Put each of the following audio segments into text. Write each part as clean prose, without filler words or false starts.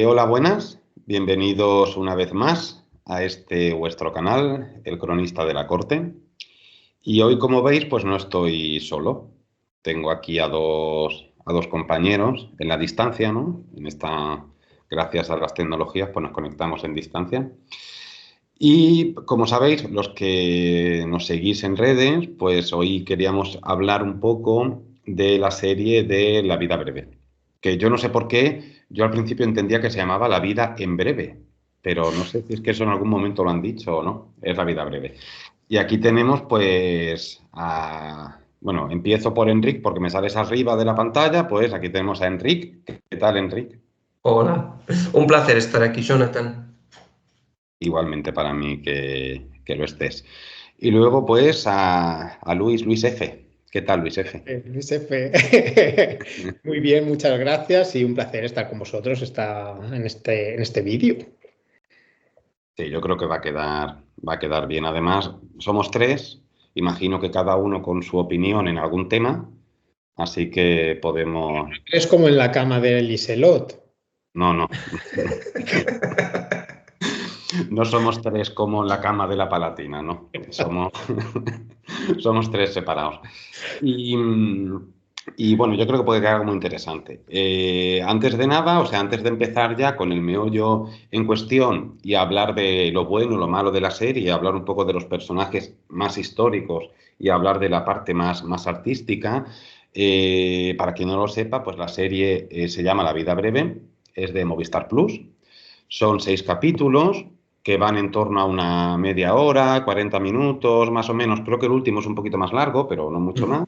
Hola, buenas. Bienvenidos una vez más a este vuestro canal, El Cronista de la Corte. Y hoy, como veis, pues no estoy solo. Tengo aquí a dos compañeros en la distancia, ¿no? Gracias a las tecnologías, pues nos conectamos en distancia. Y como sabéis, los que nos seguís en redes, pues hoy queríamos hablar un poco de la serie de La vida breve. Que yo no sé por qué, yo al principio entendía que se llamaba La vida en breve, pero no sé si es que eso en algún momento lo han dicho o no, es La vida breve. Y aquí tenemos pues bueno, empiezo por Enric porque me sales arriba de la pantalla, pues aquí tenemos a Enric. ¿Qué tal, Enric? Hola, un placer estar aquí, Jonathan. Igualmente para mí que lo estés. Y luego, pues, a Luis F. ¿Qué tal, Luis F? Luis F. Muy bien, muchas gracias y un placer estar con vosotros en este vídeo. Sí, yo creo que va a quedar bien. Además, somos tres, imagino que cada uno con su opinión en algún tema, así que podemos... Es como en la cama de Liselot. No, no. No somos tres como en la cama de la Palatina, ¿no? Somos tres separados. Y, y bueno, yo creo que puede quedar algo muy interesante. Antes de nada, o sea, antes de empezar ya con el meollo en cuestión y hablar de lo bueno, lo malo de la serie, hablar un poco de los personajes más históricos y hablar de la parte más artística, para quien no lo sepa, pues la serie se llama La vida breve, es de Movistar Plus. Son 6 capítulos que van en torno a una media hora, 40 minutos, más o menos. Creo que el último es un poquito más largo, pero no mucho más.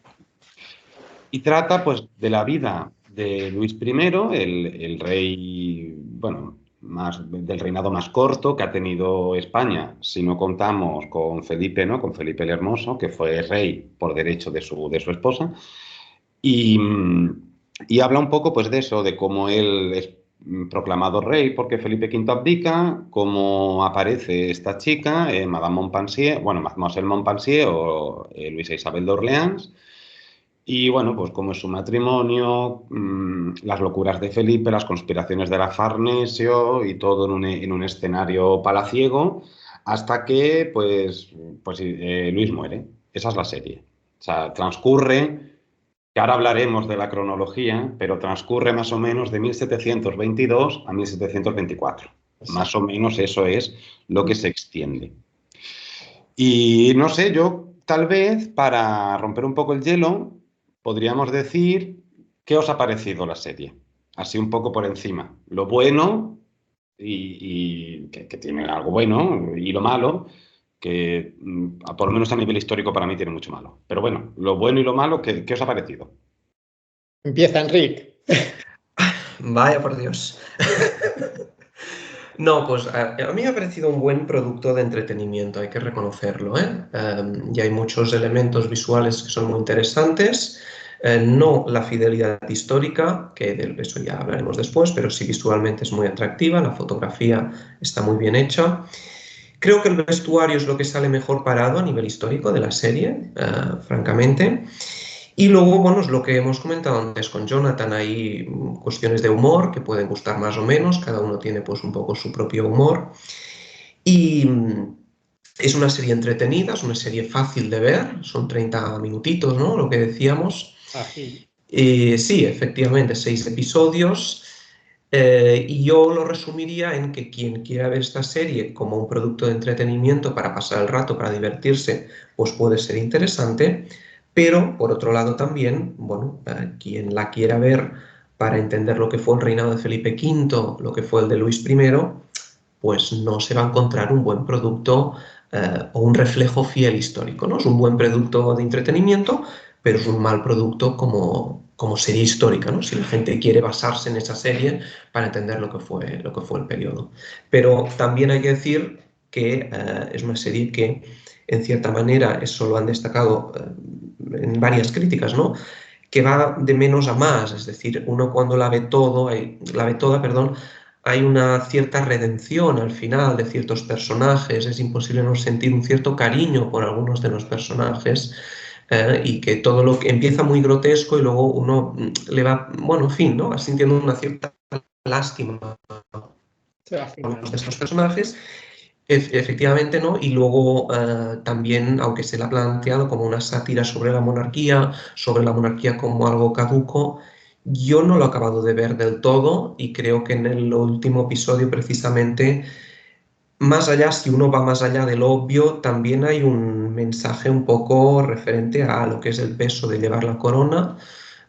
Y trata, pues, de la vida de Luis I, el rey, bueno, del reinado más corto que ha tenido España, si no contamos con Felipe, ¿no? Con Felipe el Hermoso, que fue rey por derecho de su esposa. Y, y habla un poco pues de eso, de cómo él es proclamado rey porque Felipe V abdica, cómo aparece esta chica, Madame Montpensier, bueno, Mademoiselle Montpensier o Luisa Isabel de Orleans, y bueno, pues cómo es su matrimonio, las locuras de Felipe, las conspiraciones de la Farnesio y todo en un escenario palaciego, hasta que pues Luis muere. Esa es la serie. O sea, transcurre que ahora hablaremos de la cronología, pero transcurre más o menos de 1722 a 1724. Más o menos eso es lo que se extiende. Y no sé, yo tal vez para romper un poco el hielo, podríamos decir qué os ha parecido la serie. Así un poco por encima. Lo bueno y que tiene algo bueno y lo malo, que por lo menos a nivel histórico para mí tiene mucho malo. Pero bueno, lo bueno y lo malo, ¿qué os ha parecido? Empieza Enric. Vaya por Dios. No, pues a mí me ha parecido un buen producto de entretenimiento, hay que reconocerlo, ¿eh? Y hay muchos elementos visuales que son muy interesantes. No la fidelidad histórica, que de eso ya hablaremos después, pero sí visualmente es muy atractiva, la fotografía está muy bien hecha. Creo que el vestuario es lo que sale mejor parado a nivel histórico de la serie, francamente. Y luego, bueno, es lo que hemos comentado antes con Jonathan, hay cuestiones de humor que pueden gustar más o menos, cada uno tiene pues un poco su propio humor. Y es una serie entretenida, es una serie fácil de ver, son 30 minutitos, ¿no? Lo que decíamos. Ágil. Sí, efectivamente, 6 episodios. Y yo lo resumiría en que quien quiera ver esta serie como un producto de entretenimiento para pasar el rato, para divertirse, pues puede ser interesante. Pero, por otro lado, también, bueno, quien la quiera ver para entender lo que fue el reinado de Felipe V, lo que fue el de Luis I, pues no se va a encontrar un buen producto o un reflejo fiel histórico, ¿no? Es un buen producto de entretenimiento, pero es un mal producto como serie histórica, ¿no? Si la gente quiere basarse en esa serie para entender lo que fue el periodo. Pero también hay que decir que es una serie que, en cierta manera, eso lo han destacado en varias críticas, ¿no? Que va de menos a más, es decir, uno cuando la ve toda, perdón, hay una cierta redención al final de ciertos personajes, es imposible no sentir un cierto cariño por algunos de los personajes, y que todo lo que empieza muy grotesco y luego uno le va, bueno, en fin, ¿no? Va sintiendo una cierta lástima Se va a final. de estos personajes. Efectivamente, ¿no? Y luego también, aunque se le ha planteado como una sátira sobre la monarquía como algo caduco, yo no lo he acabado de ver del todo y creo que en el último episodio precisamente, más allá, si uno va más allá del obvio, también hay un mensaje un poco referente a lo que es el peso de llevar la corona,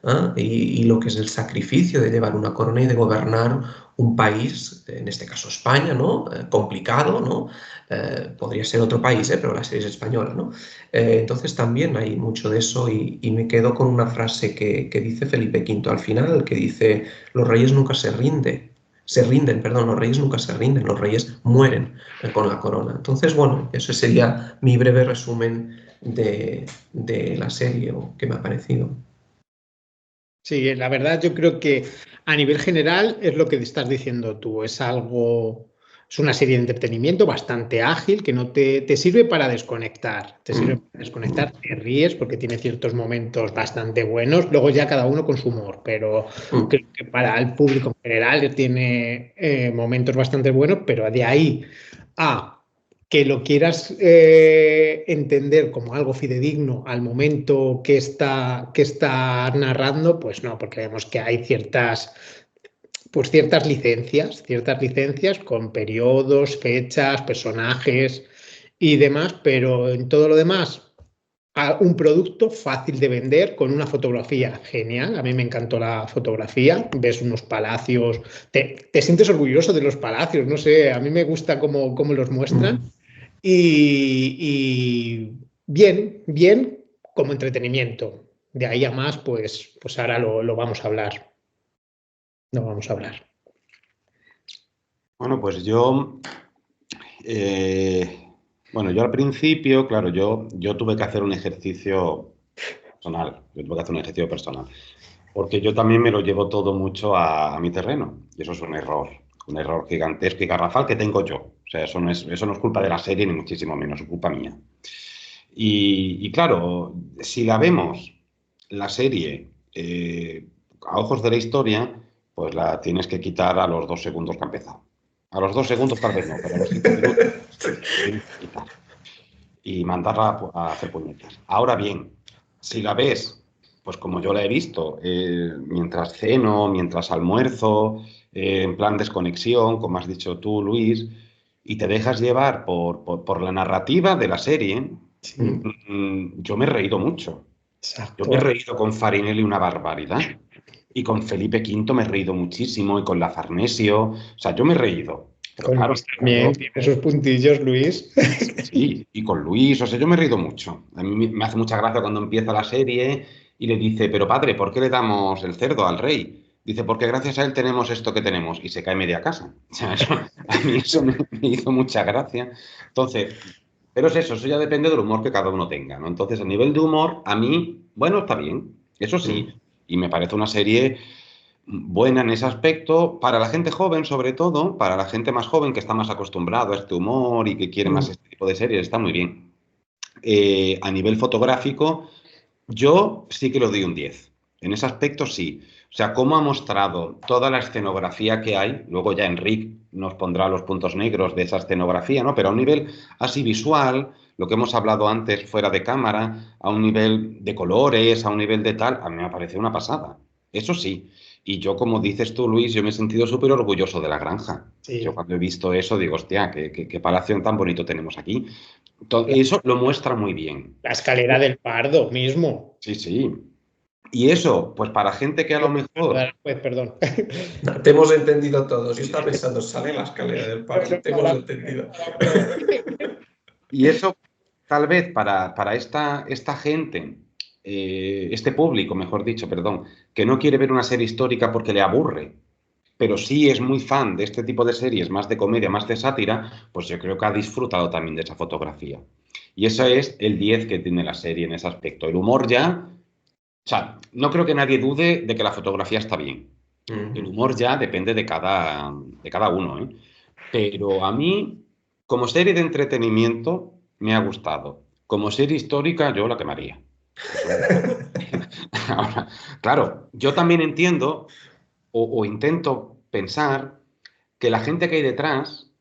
¿ah? Y lo que es el sacrificio de llevar una corona y de gobernar un país, en este caso España, ¿no? Complicado, ¿no? Podría ser otro país, pero la serie es española, ¿no? Entonces también hay mucho de eso y me quedo con una frase que dice Felipe V al final, que dice, los reyes nunca se rinden, perdón, los reyes nunca se rinden, los reyes mueren con la corona. Entonces, bueno, ese sería mi breve resumen de la serie o que me ha parecido. Sí, la verdad yo creo que a nivel general es lo que estás diciendo tú, es una serie de entretenimiento bastante ágil que no te sirve para desconectar, te ríes porque tiene ciertos momentos bastante buenos, luego ya cada uno con su humor, pero creo que para el público en general tiene momentos bastante buenos, pero de ahí a que lo quieras entender como algo fidedigno al momento que está narrando, pues no, porque vemos que hay pues ciertas licencias con periodos, fechas, personajes y demás, pero en todo lo demás, un producto fácil de vender con una fotografía genial. A mí me encantó la fotografía, ves unos palacios, te sientes orgulloso de los palacios, no sé, a mí me gusta cómo los muestran. Y bien como entretenimiento. De ahí a más, pues ahora lo vamos a hablar. Lo vamos a hablar. Bueno, pues yo, yo al principio, claro, yo tuve que hacer un ejercicio personal, porque yo también me lo llevo todo mucho a mi terreno, y eso es un error gigantesco y garrafal que tengo yo. O sea, eso no es culpa de la serie, ni muchísimo menos, es culpa mía. Y claro, si la vemos, la serie, a ojos de la historia, pues la tienes que quitar a los 2 segundos que ha empezado. A los 2 segundos tal vez no, pero a los 5 minutos tienes que quitar y mandarla a hacer puñetas. Ahora bien, si la ves, pues como yo la he visto, mientras ceno, mientras almuerzo, en plan desconexión, como has dicho tú, Luis, y te dejas llevar por la narrativa de la serie, Sí, yo me he reído mucho. Yo me he exacto. reído con Farinelli una barbaridad. Y con Felipe V me he reído muchísimo, y con la Farnesio. O sea, yo me he reído. Pero Con claro, Luis también tiene esos puntillos, Luis. sí, y con Luis, o sea, yo me he reído mucho. A mí me hace mucha gracia cuando empieza la serie y le dice, pero padre, ¿por qué le damos el cerdo al rey? Dice, porque gracias a él tenemos esto que tenemos, y se cae media casa. O sea, a mí eso me hizo mucha gracia. Entonces, pero es eso ya depende del humor que cada uno tenga, ¿no? Entonces, a nivel de humor, a mí, bueno, está bien, eso sí, y me parece una serie buena en ese aspecto, para la gente joven sobre todo, para la gente más joven que está más acostumbrado a este humor y que quiere más este tipo de series, está muy bien. A nivel fotográfico, yo sí que lo doy un 10. En ese aspecto sí. O sea, cómo ha mostrado toda la escenografía que hay, luego ya Enric nos pondrá los puntos negros de esa escenografía, ¿no? Pero a un nivel así visual, lo que hemos hablado antes fuera de cámara, a un nivel de colores, a un nivel de tal, a mí me parece una pasada. Eso sí. Y yo, como dices tú, Luis, yo me he sentido súper orgulloso de La Granja. Yo Sí, cuando he visto eso digo, hostia, qué palacio tan bonito tenemos aquí. Eso lo muestra muy bien. la escalera del Pardo mismo. Sí, sí. Y eso, pues para gente que a lo mejor... Pues perdón. Te hemos entendido todos. Yo estaba pensando, sale la escalera del parque, te hemos entendido. Y eso, tal vez para esta gente, este público, mejor dicho, perdón, que no quiere ver una serie histórica porque le aburre, pero sí es muy fan de este tipo de series, más de comedia, más de sátira, pues yo creo que ha disfrutado también de esa fotografía. Y ese es el 10 que tiene la serie en ese aspecto. El humor ya, o sea, no creo que nadie dude de que la fotografía está bien. El humor ya depende de cada uno, ¿eh? Pero a mí, como serie de entretenimiento, me ha gustado. Como serie histórica, yo la quemaría. Eso Ahora, claro, yo también entiendo o intento pensar que la gente que hay detrás,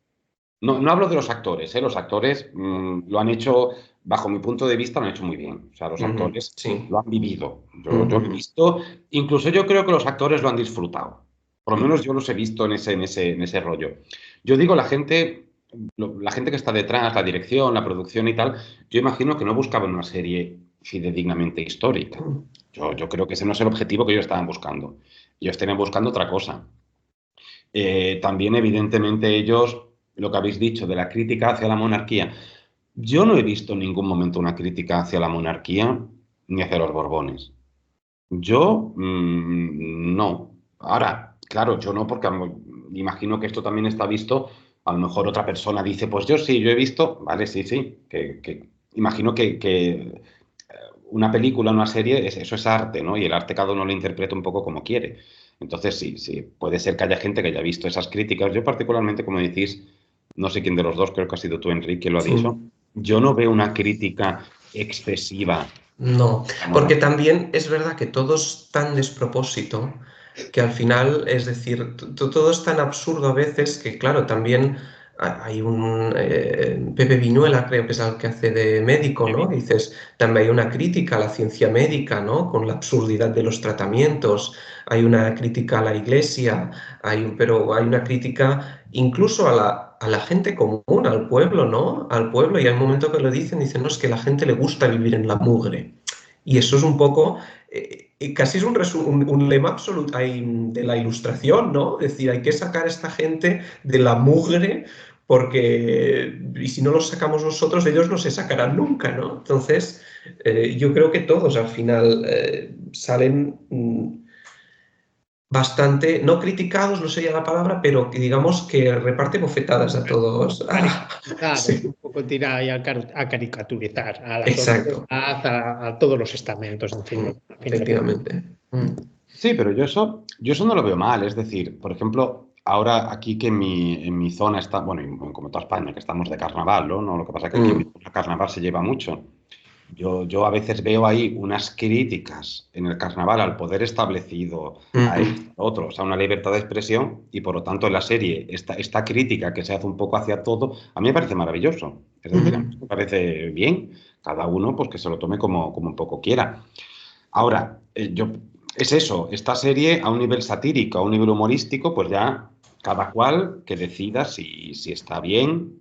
no hablo de los actores, los actores lo han hecho, bajo mi punto de vista, lo han hecho muy bien. O sea, los actores Sí. lo han vivido. Yo lo he visto, incluso yo creo que los actores lo han disfrutado. Por lo menos yo los he visto en ese rollo. Yo digo, la gente que está detrás, la dirección, la producción y tal, yo imagino que no buscaban una serie fidedignamente histórica. Yo creo que ese no es el objetivo que ellos estaban buscando. Ellos estaban buscando otra cosa. También, evidentemente, ellos, lo que habéis dicho de la crítica hacia la monarquía, yo no he visto en ningún momento una crítica hacia la monarquía ni hacia los Borbones. Yo no. Ahora, claro, yo no, porque imagino que esto también está visto. A lo mejor otra persona dice, pues yo sí, yo he visto, vale, sí, imagino que una película, una serie, eso es arte, ¿no? Y el arte cada uno lo interpreta un poco como quiere. Entonces, sí, puede ser que haya gente que haya visto esas críticas. Yo particularmente, como decís, no sé quién de los dos, creo que ha sido tú, Enrique, lo ha dicho. Yo no veo una crítica excesiva. No, porque también es verdad que todo es tan despropósito que al final, es decir, todo es tan absurdo a veces que, claro, también hay un Pepe Viñuela, creo que es el que hace de médico, ¿no? Dices, también hay una crítica a la ciencia médica, ¿no? Con la absurdidad de los tratamientos, hay una crítica a la iglesia, pero hay una crítica incluso a la gente común, al pueblo, ¿no? Al pueblo, y hay un momento que lo dicen, no, es que a la gente le gusta vivir en la mugre. Y eso es un poco, casi es un lema absoluto de la ilustración, ¿no? Es decir, hay que sacar a esta gente de la mugre porque, y si no los sacamos nosotros, ellos no se sacarán nunca, ¿no? Entonces, yo creo que todos al final salen bastante, no criticados, no sería la palabra, pero que digamos que reparte bofetadas a todos. Sí. Un poco tira ahí a caricaturizar a la Exacto. sociedad, a todos los estamentos, en fin. Efectivamente. Sí, pero yo eso no lo veo mal. Es decir, por ejemplo, ahora aquí que en mi zona está, bueno, como toda España, que estamos de carnaval, ¿no? Lo que pasa es que aquí en mi zona carnaval se lleva mucho. Yo a veces veo ahí unas críticas en el carnaval al poder establecido, a esto, a otro, o sea, una libertad de expresión y por lo tanto en la serie esta crítica que se hace un poco hacia todo, a mí me parece maravilloso. Es decir, a mí me parece bien, cada uno pues que se lo tome como un poco quiera. Ahora, es eso, esta serie a un nivel satírico, a un nivel humorístico, pues ya cada cual que decida si está bien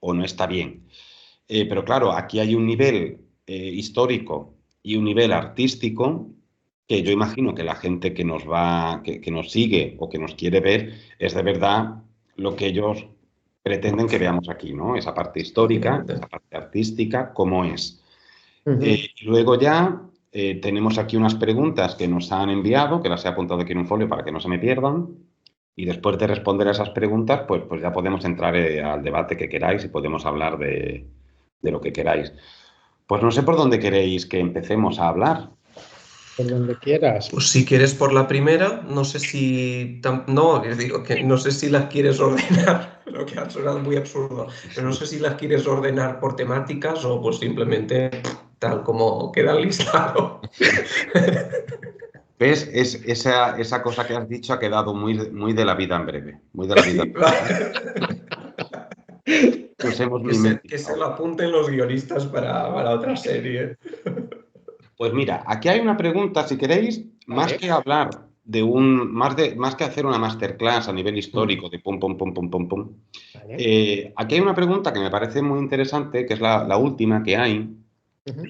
o no está bien. Pero claro, aquí hay un nivel histórico y un nivel artístico que yo imagino que la gente que nos va, que nos sigue o que nos quiere ver es de verdad lo que ellos pretenden que veamos aquí, ¿no? Esa parte histórica, esa parte artística, cómo es. Y luego ya tenemos aquí unas preguntas que nos han enviado, que las he apuntado aquí en un folio para que no se me pierdan. Y después de responder a esas preguntas, pues ya podemos entrar al debate que queráis y podemos hablar de lo que queráis. Pues no sé por dónde queréis que empecemos a hablar. Por donde quieras. Pues si quieres por la primera, no sé si... No, les digo que no sé si las quieres ordenar, lo que ha sonado muy absurdo, pero no sé si las quieres ordenar por temáticas o pues simplemente tal como queda el listado. ¿Ves? Esa cosa que has dicho ha quedado muy de la vida en breve. Muy de la vida en breve. Nos hemos Que se lo apunten los guionistas para otra serie. Pues mira, aquí hay una pregunta, si queréis, más que hablar más que hacer una masterclass a nivel histórico de pum, pum, pum, pum, pum, pum. Aquí hay una pregunta que me parece muy interesante, que es la última que hay.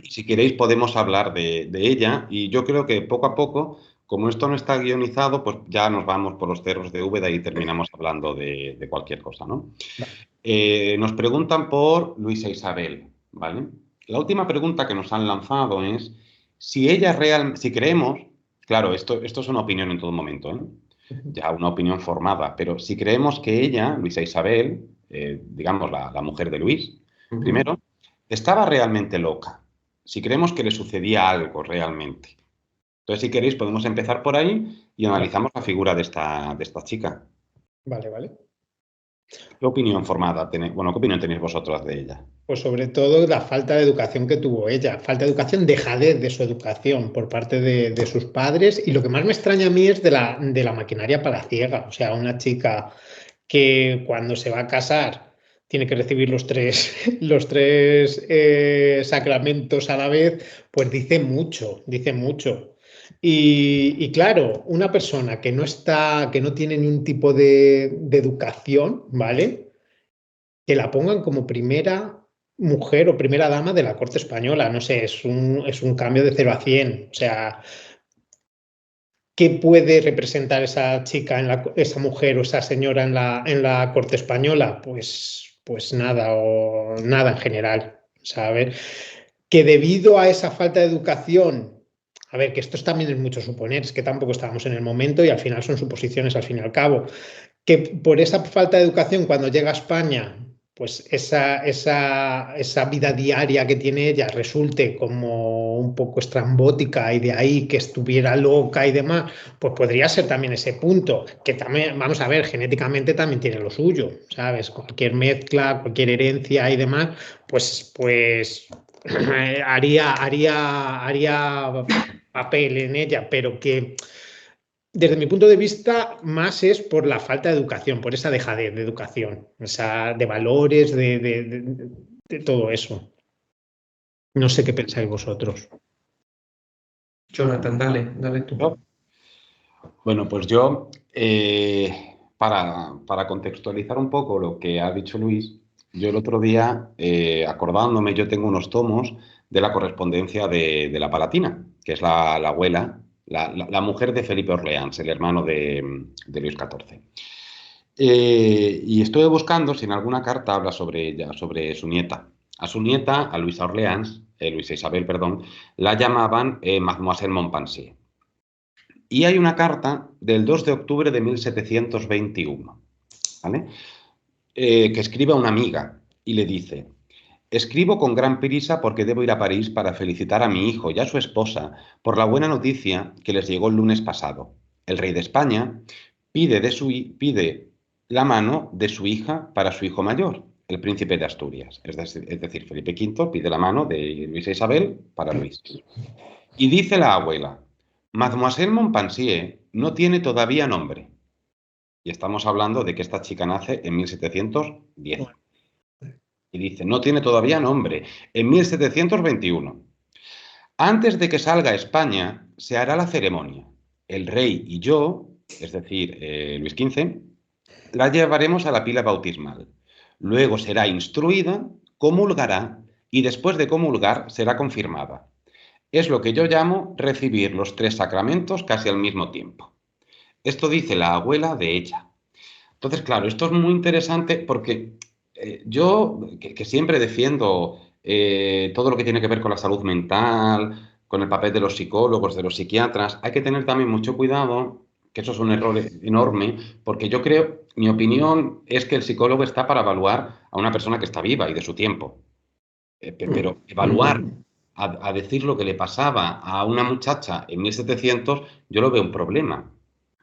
Y si queréis podemos hablar de ella. Y yo creo que poco a poco, como esto no está guionizado, pues ya nos vamos por los cerros de Úbeda y terminamos hablando de cualquier cosa, ¿no? Nos preguntan por Luisa Isabel, ¿vale? La última pregunta que nos han lanzado es si si creemos, claro, esto es una opinión en todo momento, ¿eh? Ya una opinión formada, pero si creemos que ella, Luisa Isabel, digamos la mujer de Luis, primero, estaba realmente loca, si creemos que le sucedía algo realmente. Entonces, si queréis, podemos empezar por ahí y analizamos la figura de esta chica. Vale. ¿Qué opinión formada tenéis? Bueno, ¿qué opinión tenéis vosotros de ella? Pues sobre todo la falta de educación que tuvo ella, falta de educación, dejadez de su educación por parte de sus padres. Y lo que más me extraña a mí es de la maquinaria palaciega. O sea, una chica que cuando se va a casar tiene que recibir los tres sacramentos a la vez, pues dice mucho, dice mucho. Y claro, una persona que no está, que no tiene ningún tipo de educación, ¿vale? Que la pongan como primera mujer o primera dama de la corte española. No sé, es un cambio de 0 a 100. O sea, ¿qué puede representar esa chica, esa mujer o esa señora en la corte española? Pues nada, o nada en general, ¿sabes? Que debido a esa falta de educación, a ver, que esto también es mucho suponer, es que tampoco estábamos en el momento y al final son suposiciones al fin y al cabo, que por esa falta de educación cuando llega a España, pues esa vida diaria que tiene ella resulte como un poco estrambótica y de ahí que estuviera loca y demás, pues podría ser también ese punto, que también, vamos a ver, genéticamente también tiene lo suyo, ¿sabes? Cualquier mezcla, cualquier herencia y demás, pues haría papel en ella, pero que desde mi punto de vista, más es por la falta de educación, por esa dejadez de educación, de valores, de todo eso. No sé qué pensáis vosotros. Jonathan, dale tú. ¿Yo? Bueno, pues yo, para contextualizar un poco lo que ha dicho Luis, yo el otro día, acordándome, yo tengo unos tomos de la correspondencia de la Palatina, que es la abuela, la mujer de Felipe Orleans, el hermano de Luis XIV. Y estuve buscando si en alguna carta habla sobre ella, sobre su nieta. A su nieta, a Luisa Orleans, Luisa Isabel, perdón, la llamaban Mademoiselle Montpensier. Y hay una carta del 2 de octubre de 1721, ¿vale? Que escribe a una amiga y le dice: escribo con gran prisa porque debo ir a París para felicitar a mi hijo y a su esposa por la buena noticia que les llegó el lunes pasado. El rey de España pide la mano de su hija para su hijo mayor, el príncipe de Asturias. Es decir, Felipe V pide la mano de Luisa Isabel para Luis. Y dice la abuela: Mademoiselle Montpensier no tiene todavía nombre. Y estamos hablando de que esta chica nace en 1710. Y dice, no tiene todavía nombre, en 1721. Antes de que salga a España, se hará la ceremonia. El rey y yo, es decir, Luis XV, la llevaremos a la pila bautismal. Luego será instruida, comulgará y después de comulgar será confirmada. Es lo que yo llamo recibir los 3 sacramentos casi al mismo tiempo. Esto dice la abuela de ella. Entonces, claro, esto es muy interesante porque yo, que siempre defiendo todo lo que tiene que ver con la salud mental, con el papel de los psicólogos, de los psiquiatras, hay que tener también mucho cuidado, que eso es un error enorme, porque yo creo, mi opinión es que el psicólogo está para evaluar a una persona que está viva y de su tiempo. Pero evaluar a decir lo que le pasaba a una muchacha en 1700, yo lo veo un problema,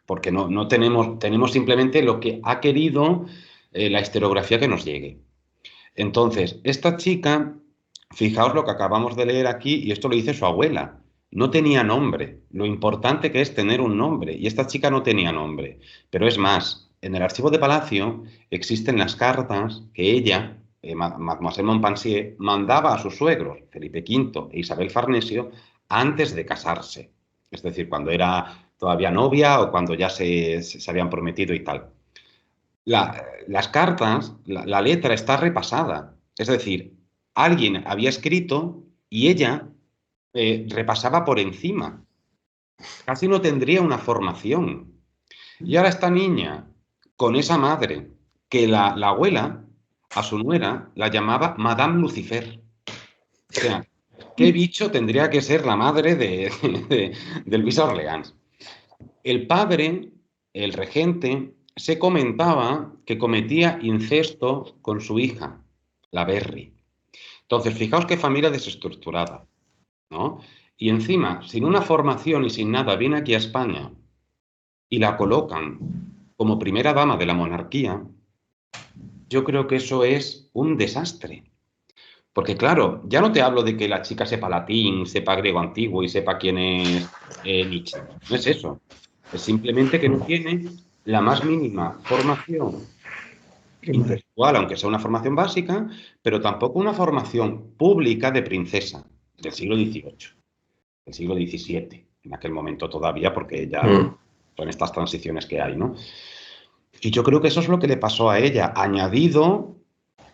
porque no tenemos simplemente lo que ha querido la historiografía que nos llegue. Entonces, esta chica, fijaos lo que acabamos de leer aquí, y esto lo dice su abuela, no tenía nombre, lo importante que es tener un nombre, y esta chica no tenía nombre. Pero es más, en el archivo de Palacio existen las cartas que ella, Mademoiselle Montpensier, mandaba a sus suegros, Felipe V e Isabel Farnesio, antes de casarse. Es decir, cuando era todavía novia o cuando ya se habían prometido y tal. Las cartas, la letra está repasada. Es decir, alguien había escrito y ella repasaba por encima. Casi no tendría una formación. Y ahora esta niña, con esa madre, que la abuela, a su nuera, la llamaba Madame Lucifer. O sea, ¿qué bicho tendría que ser la madre de Luisa Orleans? El padre, el regente, se comentaba que cometía incesto con su hija, la Berry. Entonces, fijaos qué familia desestructurada, ¿no? Y encima, sin una formación y sin nada, viene aquí a España y la colocan como primera dama de la monarquía. yo creo que eso es un desastre. Porque claro, ya no te hablo de que la chica sepa latín, sepa griego antiguo y sepa quién es Nietzsche. No es eso. Es simplemente que no tiene la más mínima formación intelectual, aunque sea una formación básica, pero tampoco una formación pública de princesa del siglo XVIII, del siglo XVII, en aquel momento todavía, porque ya son estas transiciones que hay, ¿no? Y yo creo que eso es lo que le pasó a ella, añadido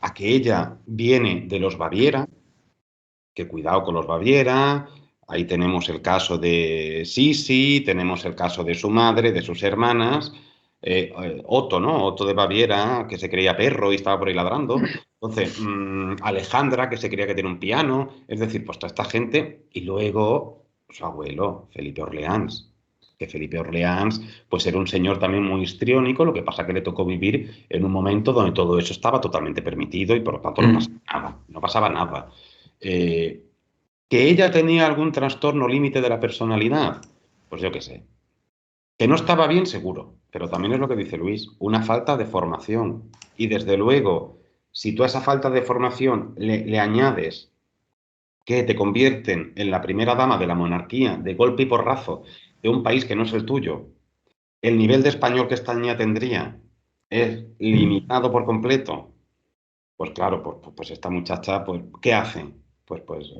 a que ella viene de los Baviera, que cuidado con los Baviera, ahí tenemos el caso de Sisi, tenemos el caso de su madre, de sus hermanas, Otto, ¿no? Otto de Baviera, que se creía perro y estaba por ahí ladrando. Entonces, Alejandra, que se creía que tenía un piano. Es decir, pues toda esta gente. Y luego su abuelo, Felipe Orleans. Que Felipe Orleans, pues era un señor también muy histriónico, lo que pasa que le tocó vivir en un momento donde todo eso estaba totalmente permitido y por lo tanto no pasaba nada. No pasaba nada. Eh, ¿Que ella tenía algún trastorno límite de la personalidad? Pues yo qué sé. Que no estaba bien, seguro, pero también es lo que dice Luis, una falta de formación. Y desde luego, si tú a esa falta de formación le añades que te convierten en la primera dama de la monarquía de golpe y porrazo de un país que no es el tuyo, el nivel de español que esta niña tendría es limitado por completo. Pues claro, pues esta muchacha, pues, ¿qué hace? Pues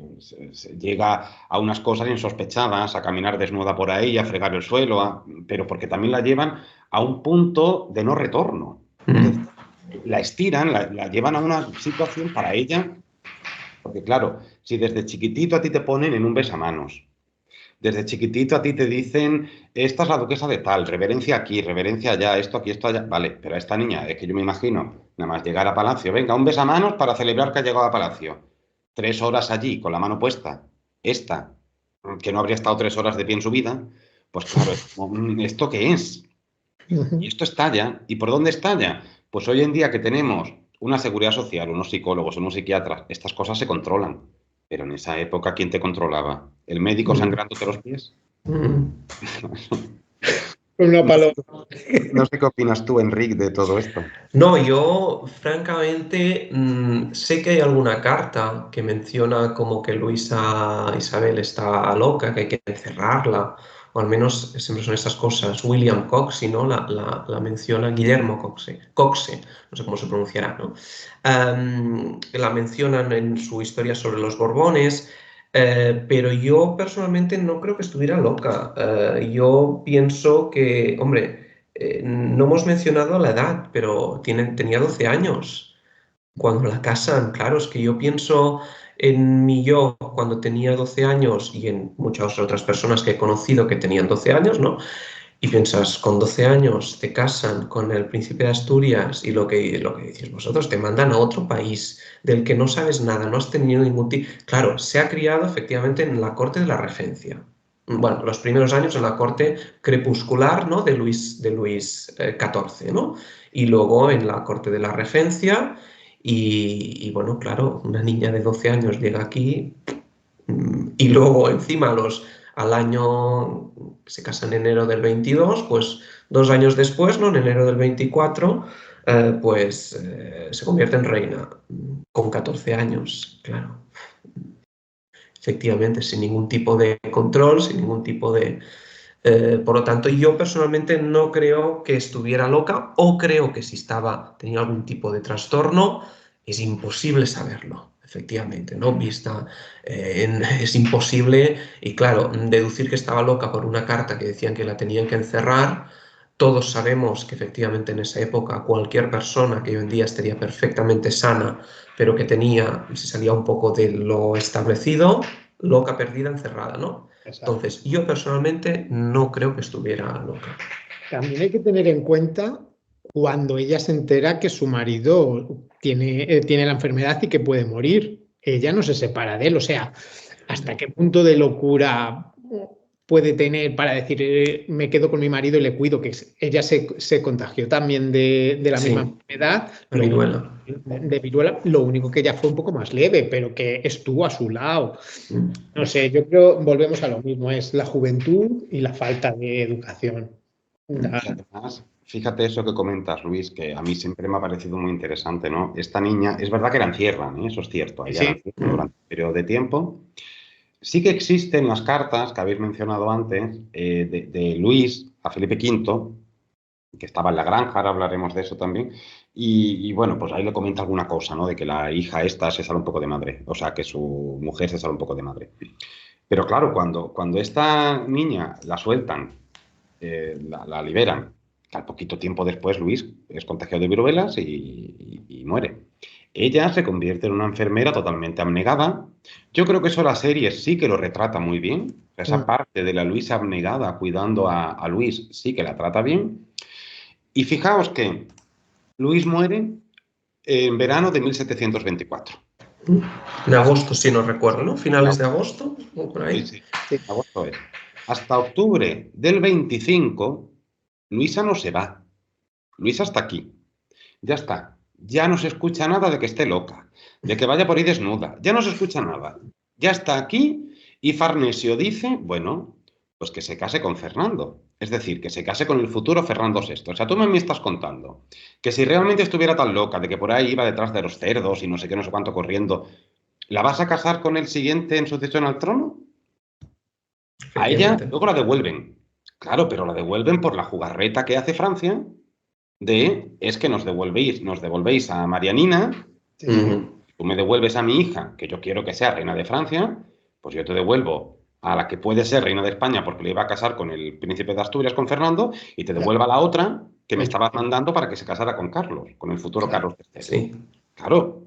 se llega a unas cosas insospechadas, a caminar desnuda por ahí, a fregar el suelo, pero porque también la llevan a un punto de no retorno. Entonces, la estiran, la llevan a una situación para ella, porque claro, si desde chiquitito a ti te ponen en un besamanos, desde chiquitito a ti te dicen, esta es la duquesa de tal, reverencia aquí, reverencia allá, esto aquí, esto allá. Vale, pero a esta niña, es que yo me imagino, nada más llegar a Palacio, venga, un besamanos para celebrar que ha llegado a Palacio. 3 horas allí con la mano puesta. Esta, que no habría estado 3 horas de pie en su vida, pues claro, es como, ¿esto qué es? Y esto estalla. ¿Y por dónde estalla? Pues hoy en día que tenemos una seguridad social, unos psicólogos, unos psiquiatras, estas cosas se controlan. Pero en esa época, ¿quién te controlaba? ¿El médico sangrándote los pies? Con una No sé, paloma. no sé qué opinas tú, Enrique, de todo esto. No, yo francamente sé que hay alguna carta que menciona como que Luisa Isabel está loca, que hay que encerrarla, o al menos siempre son estas cosas. William Coxe, ¿no? La menciona Guillermo Coxe, no sé cómo se pronunciará, ¿no? La mencionan en su historia sobre los Borbones, pero yo personalmente no creo que estuviera loca. Yo pienso que, hombre, no hemos mencionado la edad, pero tenía 12 años cuando la casan. Claro, es que yo pienso en mi yo cuando tenía 12 años y en muchas otras personas que he conocido que tenían 12 años, ¿no? Y piensas, con 12 años te casan con el príncipe de Asturias y lo que decís vosotros, te mandan a otro país del que no sabes nada, no has tenido ningún tipo. Claro, se ha criado efectivamente en la corte de la regencia. Bueno, los primeros años en la corte crepuscular, ¿no? de Luis XIV, ¿no? Y luego en la corte de la regencia. Y bueno, claro, una niña de 12 años llega aquí y luego encima al año, se casa en enero del 22, pues 2 años después, ¿no? En enero del 24, se convierte en reina con 14 años, claro. Efectivamente, sin ningún tipo de control, sin ningún tipo de... por lo tanto, yo personalmente no creo que estuviera loca, o creo que si tenía algún tipo de trastorno, es imposible saberlo, efectivamente, ¿no? Es imposible, y claro, deducir que estaba loca por una carta que decían que la tenían que encerrar. Todos sabemos que efectivamente en esa época cualquier persona que hoy en día estaría perfectamente sana, pero que se salía un poco de lo establecido, loca, perdida, encerrada, ¿no? Exacto. Entonces, yo personalmente no creo que estuviera loca. También hay que tener en cuenta cuando ella se entera que su marido tiene la enfermedad y que puede morir. Ella no se separa de él. O sea, ¿hasta qué punto de locura puede tener para decir me quedo con mi marido y le cuido? Que ella se contagió también de la misma Sí, enfermedad. la viruela. De viruela, lo único que ella fue un poco más leve, pero que estuvo a su lado. No sé, yo creo, volvemos a lo mismo, es la juventud y la falta de educación. Y además, fíjate eso que comentas, Luis, que a mí siempre me ha parecido muy interesante, ¿no? Esta niña, es verdad que la encierran, ¿eh? Eso es cierto, a ella la Sí. encierran durante un periodo de tiempo. Sí que existen las cartas que habéis mencionado antes de Luis a Felipe V, que estaba en la granja, ahora hablaremos de eso también, y bueno, pues ahí le comenta alguna cosa, ¿no? De que la hija esta se sale un poco de madre, o sea, que su mujer se sale un poco de madre. Pero claro, cuando esta niña la sueltan, la liberan, que al poquito tiempo después Luis es contagiado de viruelas y muere. Ella se convierte en una enfermera totalmente abnegada. Yo creo que eso la serie sí que lo retrata muy bien. Esa parte de la Luisa abnegada cuidando a Luis sí que la trata bien. Y fijaos que Luis muere en verano de 1724. En agosto, si no recuerdo, ¿no? Finales de agosto, o por Sí, ahí. sí, agosto es. Hasta octubre del 25, Luisa no se va. Luisa está aquí. Ya está. Ya no se escucha nada de que esté loca, de que vaya por ahí desnuda. Ya no se escucha nada. Ya está aquí y Farnesio dice, bueno, pues que se case con Fernando. Es decir, que se case con el futuro Fernando VI. O sea, tú me estás contando que si realmente estuviera tan loca de que por ahí iba detrás de los cerdos y no sé qué, no sé cuánto corriendo, ¿la vas a casar con el siguiente en sucesión al trono? A ella Efectivamente. luego la devuelven. Claro, pero la devuelven por la jugarreta que hace Francia es que nos devolvéis a Marianina, tú me devuelves a mi hija, que yo quiero que sea reina de Francia, pues yo te devuelvo a la que puede ser reina de España porque le iba a casar con el príncipe de Asturias, con Fernando, y te devuelvo a la otra que me estabas mandando para que se casara con Carlos, con el futuro Carlos III. Sí. Claro,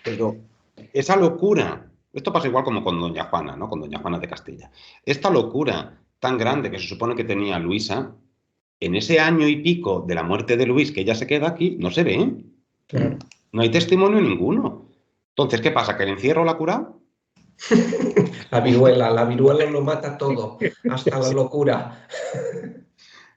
pero esa locura, esto pasa igual como con Doña Juana, ¿no? Con Doña Juana de Castilla. Esta locura tan grande que se supone que tenía Luisa, en ese año y pico de la muerte de Luis, que ella se queda aquí, no se ve, ¿eh? Claro. No hay testimonio ninguno. Entonces, ¿qué pasa? ¿Que el encierro la ha curado? La viruela lo mata todo, hasta la Sí, locura.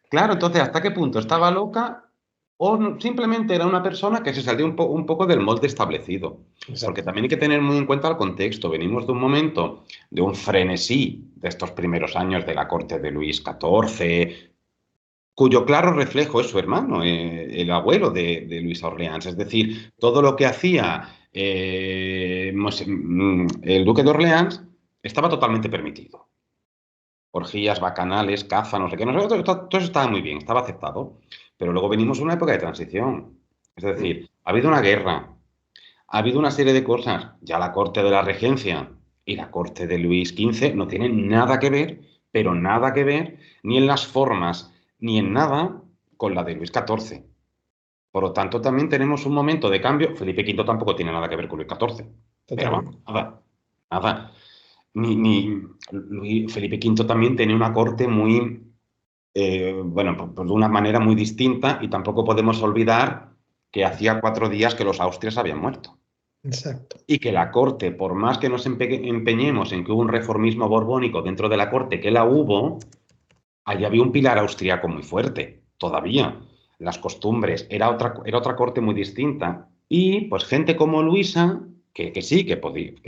Claro, entonces, ¿hasta qué punto estaba loca o simplemente era una persona que se salió un poco del molde establecido? Porque exacto. también hay que tener muy en cuenta el contexto. Venimos de un momento de un frenesí de estos primeros años de la corte de Luis XIV, cuyo claro reflejo es su hermano, el abuelo de Luisa Orleans. Es decir, todo lo que hacía el duque de Orleans estaba totalmente permitido. Orgías, bacanales, caza, no sé qué, no sé, todo eso estaba muy bien, estaba aceptado. Pero luego venimos a una época de transición. Es decir, ha habido una guerra, ha habido una serie de cosas. Ya la corte de la regencia y la corte de Luis XV no tienen nada que ver, pero nada que ver, ni en las formas, ni en nada, con la de Luis XIV. Por lo tanto, también tenemos un momento de cambio. Felipe V tampoco tiene nada que ver con Luis XIV. Pero vamos, Totalmente. nada, nada. Felipe V también tenía una corte muy, bueno, pues de una manera muy distinta y tampoco podemos olvidar que hacía 4 días que los Austrias habían muerto. Exacto. Y que la corte, por más que nos empeñemos en que hubo un reformismo borbónico dentro de la corte, que la hubo, allí había un pilar austriaco muy fuerte, todavía. Las costumbres, era otra corte muy distinta. Y pues gente como Luisa, que sí, que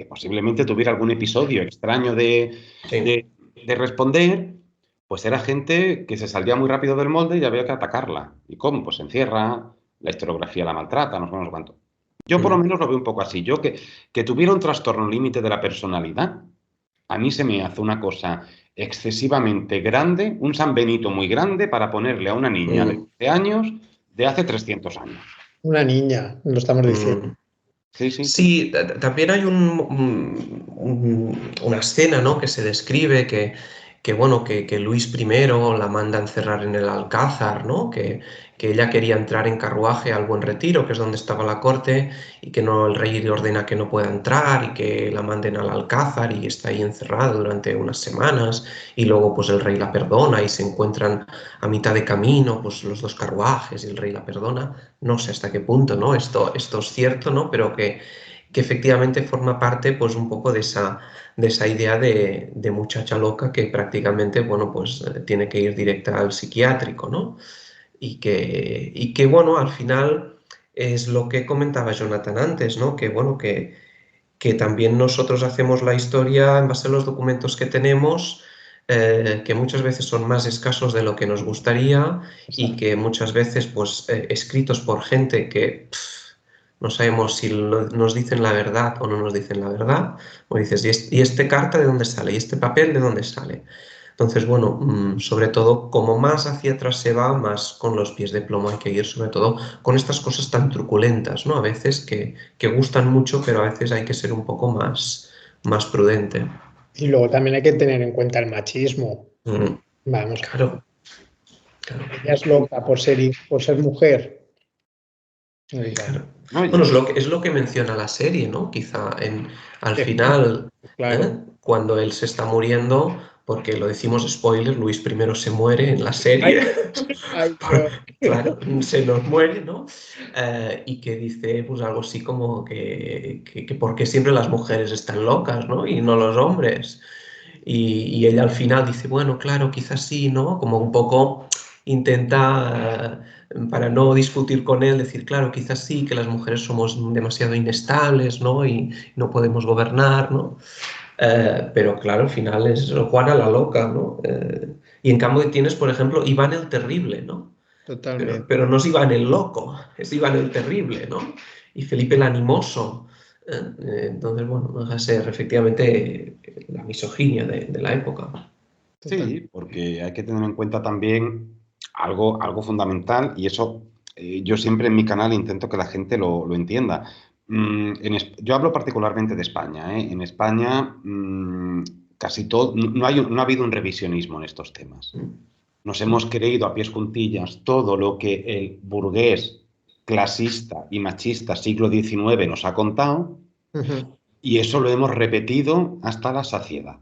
posiblemente tuviera algún episodio extraño Sí. de responder, pues era gente que se salía muy rápido del molde y había que atacarla. ¿Y cómo? Pues se encierra, la historiografía la maltrata, no sé cuánto. Yo por lo menos lo veo un poco así. Yo que tuviera un trastorno límite de la personalidad, a mí se me hace una cosa excesivamente grande, un San Benito muy grande para ponerle a una niña de 12 años de hace 300 años. Una niña, lo estamos diciendo. Sí, sí. Sí, también hay una escena, ¿no?, que se describe bueno, que Luis I la manda a encerrar en el Alcázar, ¿no? Que ella quería entrar en carruaje al Buen Retiro, que es donde estaba la corte, y que no, el rey le ordena que no pueda entrar y que la manden al Alcázar y está ahí encerrada durante unas semanas, y luego pues el rey la perdona y se encuentran a mitad de camino pues los dos carruajes y el rey la perdona. No sé hasta qué punto, ¿no? Esto es cierto, ¿no? Pero que efectivamente forma parte pues un poco de esa idea de muchacha loca que prácticamente, bueno, pues tiene que ir directa al psiquiátrico, ¿no? Y que bueno, al final es lo que comentaba Jonathan antes, ¿no? Que bueno, que también nosotros hacemos la historia en base a los documentos que tenemos, que muchas veces son más escasos de lo que nos gustaría y que muchas veces, pues, escritos por gente que no sabemos si nos dicen la verdad o no nos dicen la verdad, o dices, ¿y este carta de dónde sale? ¿Y este papel de dónde sale? Entonces, bueno, sobre todo, como más hacia atrás se va, más con los pies de plomo hay que ir, sobre todo con estas cosas tan truculentas, ¿no? A veces que gustan mucho, pero a veces hay que ser un poco más prudente. Y luego también hay que tener en cuenta el machismo. Mm, Vamos, claro, claro, ella es loca por ser mujer. Oiga, claro. ¿no? Bueno, es lo que menciona la serie, ¿no? Quizá al final, claro. cuando él se está muriendo, porque lo decimos spoiler, Luis I se muere en la serie. Ay, ay, Dios. Claro, se nos muere, ¿no? Y que dice pues algo así como que por qué siempre las mujeres están locas, ¿no? Y no los hombres. Y ella al final dice, bueno, claro, quizás sí, ¿no? Como un poco intenta, para no discutir con él, decir, claro, quizás sí, que las mujeres somos demasiado inestables, ¿no? Y no podemos gobernar, ¿no? Pero claro, al final es Juana la loca, ¿no? Y en cambio tienes, por ejemplo, Iván el Terrible, ¿no? Totalmente. Pero no es Iván el loco, es Iván el terrible, ¿no? Y Felipe el animoso. Entonces, bueno, no deja de ser efectivamente la misoginia de la época. Sí, porque hay que tener en cuenta también algo fundamental y eso yo siempre en mi canal intento que la gente lo entienda. Yo hablo particularmente de España, ¿eh? En España casi todo, no ha habido un revisionismo en estos temas. Nos hemos creído a pies juntillas todo lo que el burgués clasista y machista siglo XIX nos ha contado Ujú. y eso lo hemos repetido hasta la saciedad.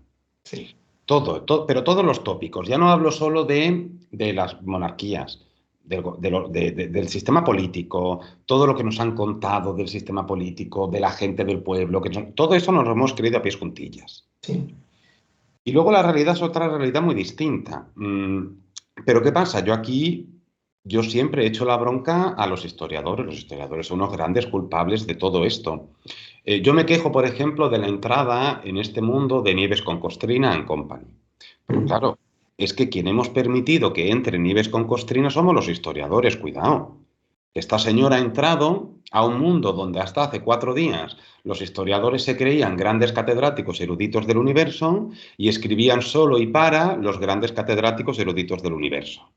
Sí, Pero todos los tópicos. Ya no hablo solo de las monarquías, del sistema político, todo lo que nos han contado del sistema político, de la gente del pueblo, todo eso nos lo hemos creído a pies juntillas. sí. Y luego la realidad es otra realidad muy distinta. Pero ¿qué pasa? Yo siempre he hecho la bronca a los historiadores. Los historiadores son unos grandes culpables de todo esto. Yo me quejo, por ejemplo, de la entrada en este mundo de Nieves con Costrina en Company. Pero claro, es que quien hemos permitido que entre Nieves con Costrina somos los historiadores, cuidado. Esta señora ha entrado a un mundo donde hasta hace 4 días los historiadores se creían grandes catedráticos eruditos del universo y escribían solo y para los grandes catedráticos eruditos del universo.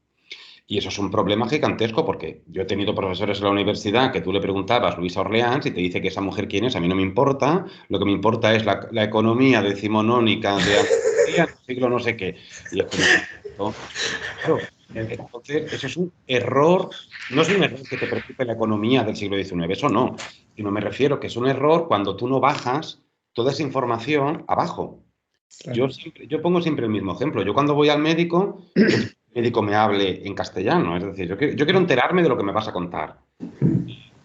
Y eso es un problema gigantesco porque yo he tenido profesores en la universidad que tú le preguntabas, Luisa Orleans, y te dice que esa mujer quién es, a mí no me importa, lo que me importa es la economía decimonónica de Andalucía, del siglo no sé qué. Y es como, no, claro, entonces eso es un error, no es un error que te preocupe la economía del siglo XIX, eso no, sino me refiero que es un error cuando tú no bajas toda esa información abajo. Claro. Yo pongo siempre el mismo ejemplo. Yo cuando voy al médico, yo quiero que el médico me hable en castellano. Es decir, yo quiero enterarme de lo que me vas a contar.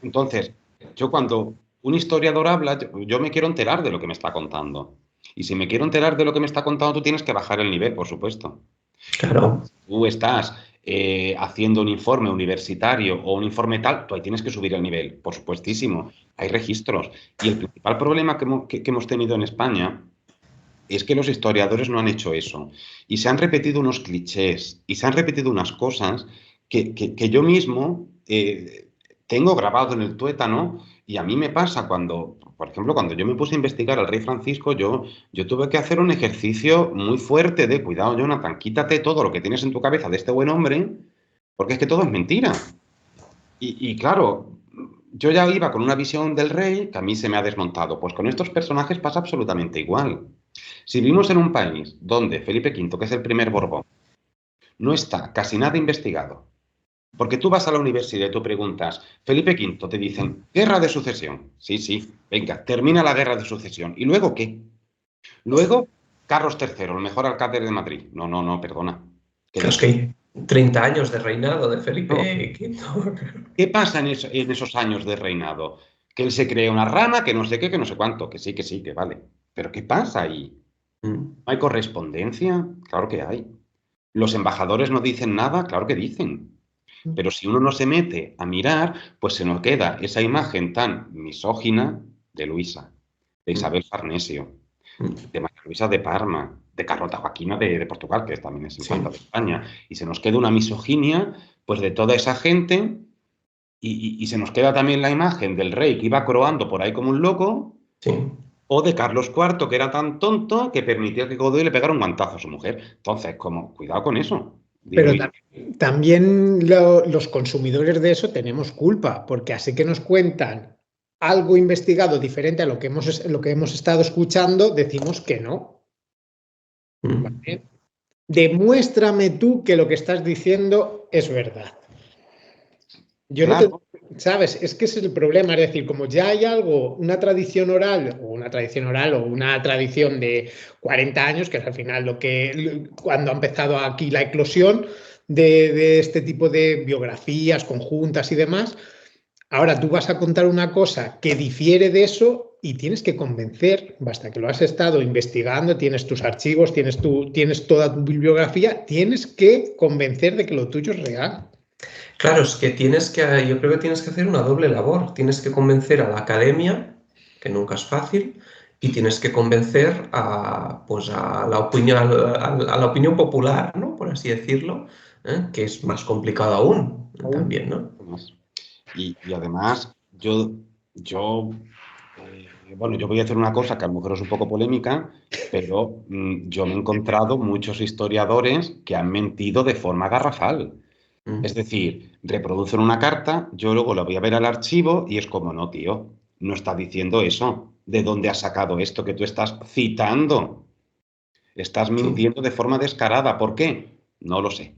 Entonces, yo cuando un historiador habla, yo me quiero enterar de lo que me está contando. Y si me quiero enterar de lo que me está contando, tú tienes que bajar el nivel, por supuesto. Claro, Tú estás haciendo un informe universitario o un informe tal, tú ahí tienes que subir el nivel, por supuestísimo. Hay registros. Y el principal problema que hemos tenido en España es que los historiadores no han hecho eso. Y se han repetido unos clichés y se han repetido unas cosas que yo mismo tengo grabado en el tuétano y a mí me pasa cuando, por ejemplo, cuando yo me puse a investigar al rey Francisco, yo tuve que hacer un ejercicio muy fuerte de, cuidado, Jonathan, quítate todo lo que tienes en tu cabeza de este buen hombre, porque es que todo es mentira. Y claro, yo ya iba con una visión del rey que a mí se me ha desmontado. Pues con estos personajes pasa absolutamente igual. Si vivimos en un país donde Felipe V, que es el primer Borbón, no está casi nada investigado, porque tú vas a la universidad y tú preguntas, Felipe V, te dicen, guerra de sucesión. Sí, sí, venga, termina la guerra de sucesión. ¿Y luego qué? Luego, Carlos III, el mejor alcalde de Madrid. No, no, no, perdona. Que claro, es que después, hay 30 años de reinado de Felipe no. V. ¿Qué pasa en esos años de reinado? Que él se cree una rana, que no sé qué, que no sé cuánto, que sí, que vale. Pero ¿qué pasa ahí? Mm, ¿No hay correspondencia? Claro que hay. ¿Los embajadores no dicen nada? Claro que dicen. Pero si uno no se mete a mirar, pues se nos queda esa imagen tan misógina de Luisa, de mm, Isabel Farnesio, mm. de María Luisa de Parma. de Carlota Joaquina de Portugal, que también es infanta de España, y se nos queda una misoginia pues de toda esa gente, y se nos queda también la imagen del rey que iba croando por ahí como un loco, Sí. o de Carlos IV, que era tan tonto que permitió que Godoy le pegara un guantazo a su mujer. Entonces, como, cuidado con eso. Digo, Pero también los consumidores de eso tenemos culpa, porque así que nos cuentan algo investigado diferente a lo que hemos estado escuchando, decimos que no. ¿Vale? Demuéstrame tú que lo que estás diciendo es verdad. Yo no claro. ¿sabes? Es que ese es el problema, es decir, como ya hay algo, una tradición oral o una tradición de 40 años, que es al final cuando ha empezado aquí la eclosión de este tipo de biografías conjuntas y demás, ahora tú vas a contar una cosa que difiere de eso y tienes que convencer, basta que lo has estado investigando, tienes tus archivos, tienes toda tu bibliografía, tienes que convencer de que lo tuyo es real. Claro, es que yo creo que tienes que hacer una doble labor. Tienes que convencer a la academia, que nunca es fácil, y tienes que convencer pues a la opinión, a la opinión popular, ¿no? Por así decirlo, que es más complicado aún también, ¿no? Y además, bueno, yo voy a hacer una cosa que a lo mejor es un poco polémica, pero yo me he encontrado muchos historiadores que han mentido de forma garrafal. Es decir, reproducen una carta, yo luego la voy a ver al archivo y es como, no, tío, no está diciendo eso. ¿De dónde has sacado esto que tú estás citando? Estás Sí. mintiendo de forma descarada. ¿Por qué? No lo sé.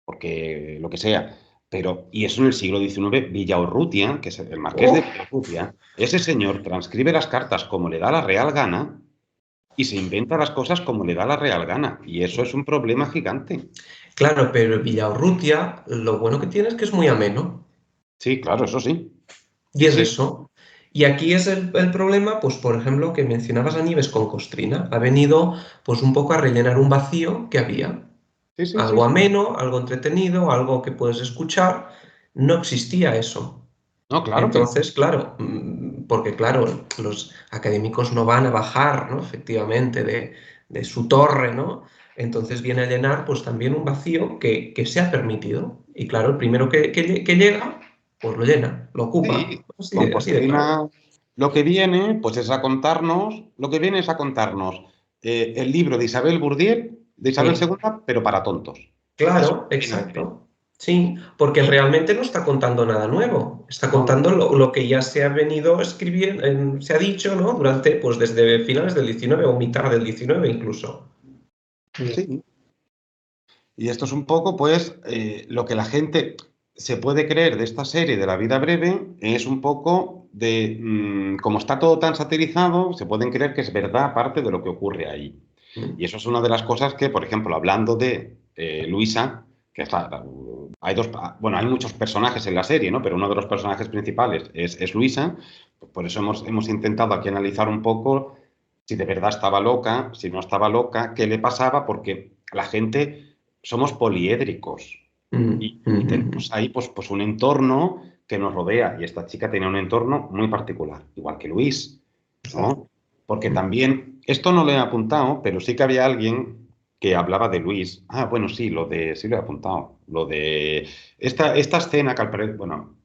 Porque lo que sea. Pero, y eso en el siglo XIX, Villaurrutia, que es el marqués de Villaurrutia, ese señor transcribe las cartas como le da la real gana y se inventa las cosas como le da la real gana. Y eso es un problema gigante. Claro, pero Villaurrutia, lo bueno que tiene es que es muy ameno. Sí, claro, eso sí. Y Sí, es sí. eso. Y aquí es el problema, pues por ejemplo, que mencionabas a Nieves con Costrina. Ha venido pues un poco a rellenar un vacío que había. Sí, sí, sí, Algo sí. ameno, algo entretenido, algo que puedes escuchar. No existía eso. No, claro que no. Entonces, claro, porque claro, los académicos no van a bajar, ¿no? Efectivamente, de su torre, ¿no? Entonces viene a llenar pues también un vacío que se ha permitido. Y claro, el primero que llega, pues lo llena, lo ocupa. Sí, con Así de claro. Costrina lo que viene, pues es a contarnos, lo que viene es a contarnos el libro de Isabel Bourdieu, de Isabel Sí, II, pero para tontos. Eso claro, viene a hacer. exacto. Sí, porque Y realmente no está contando nada nuevo, está no, contando lo que ya se ha venido escribiendo, se ha dicho, ¿no? Durante, pues desde finales del 19 o mitad del 19 incluso. sí. Y esto es un poco, pues, lo que la gente se puede creer de esta serie de La vida breve, es un poco de, como está todo tan satirizado, se pueden creer que es verdad parte de lo que ocurre ahí. Mm. Y eso es una de las cosas que, por ejemplo, hablando de Luisa, que hay bueno, hay muchos personajes en la serie, ¿no? Pero uno de los personajes principales es Luisa. Por eso hemos intentado aquí analizar un poco si de verdad estaba loca, si no estaba loca, qué le pasaba, porque la gente somos poliédricos Mm, mm, y tenemos mm, ahí pues un entorno que nos rodea. Y esta chica tenía un entorno muy particular, igual que Luis, ¿no? Porque mm. también, esto no lo he apuntado, pero sí que había alguien que hablaba de Luis. Ah, bueno, sí, sí lo he apuntado. Lo de esta escena que al parecer, bueno,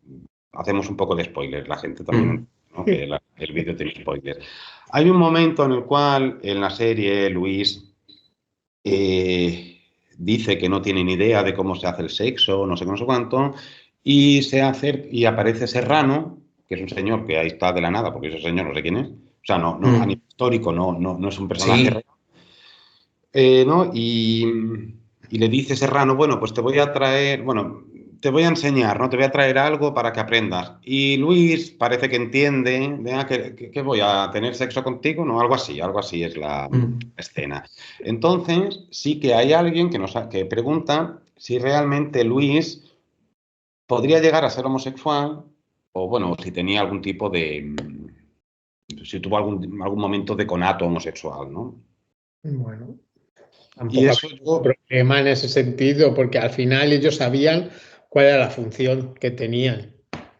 hacemos un poco de spoiler, la gente también, Mm. ¿no? Que el vídeo tiene spoilers. Hay un momento en el cual en la serie Luis dice que no tiene ni idea de cómo se hace el sexo, no sé qué, no sé cuánto, y aparece Serrano, que es un señor que ahí está de la nada, porque ese señor no sé quién es, o sea, a Mm. nivel histórico no es un personaje real, Sí, ¿no? Y le dice Serrano, bueno, pues te voy a traer, bueno, te voy a enseñar, ¿no? Te voy a traer algo para que aprendas. Y Luis parece que entiende, que voy a tener sexo contigo, ¿no? Algo así es la mm. escena. Entonces, sí que hay alguien que pregunta si realmente Luis podría llegar a ser homosexual o, bueno, si tenía algún tipo si tuvo algún momento de conato homosexual, ¿no? Bueno, Y tampoco eso había un yo, problema en ese sentido, porque al final ellos sabían cuál era la función que tenían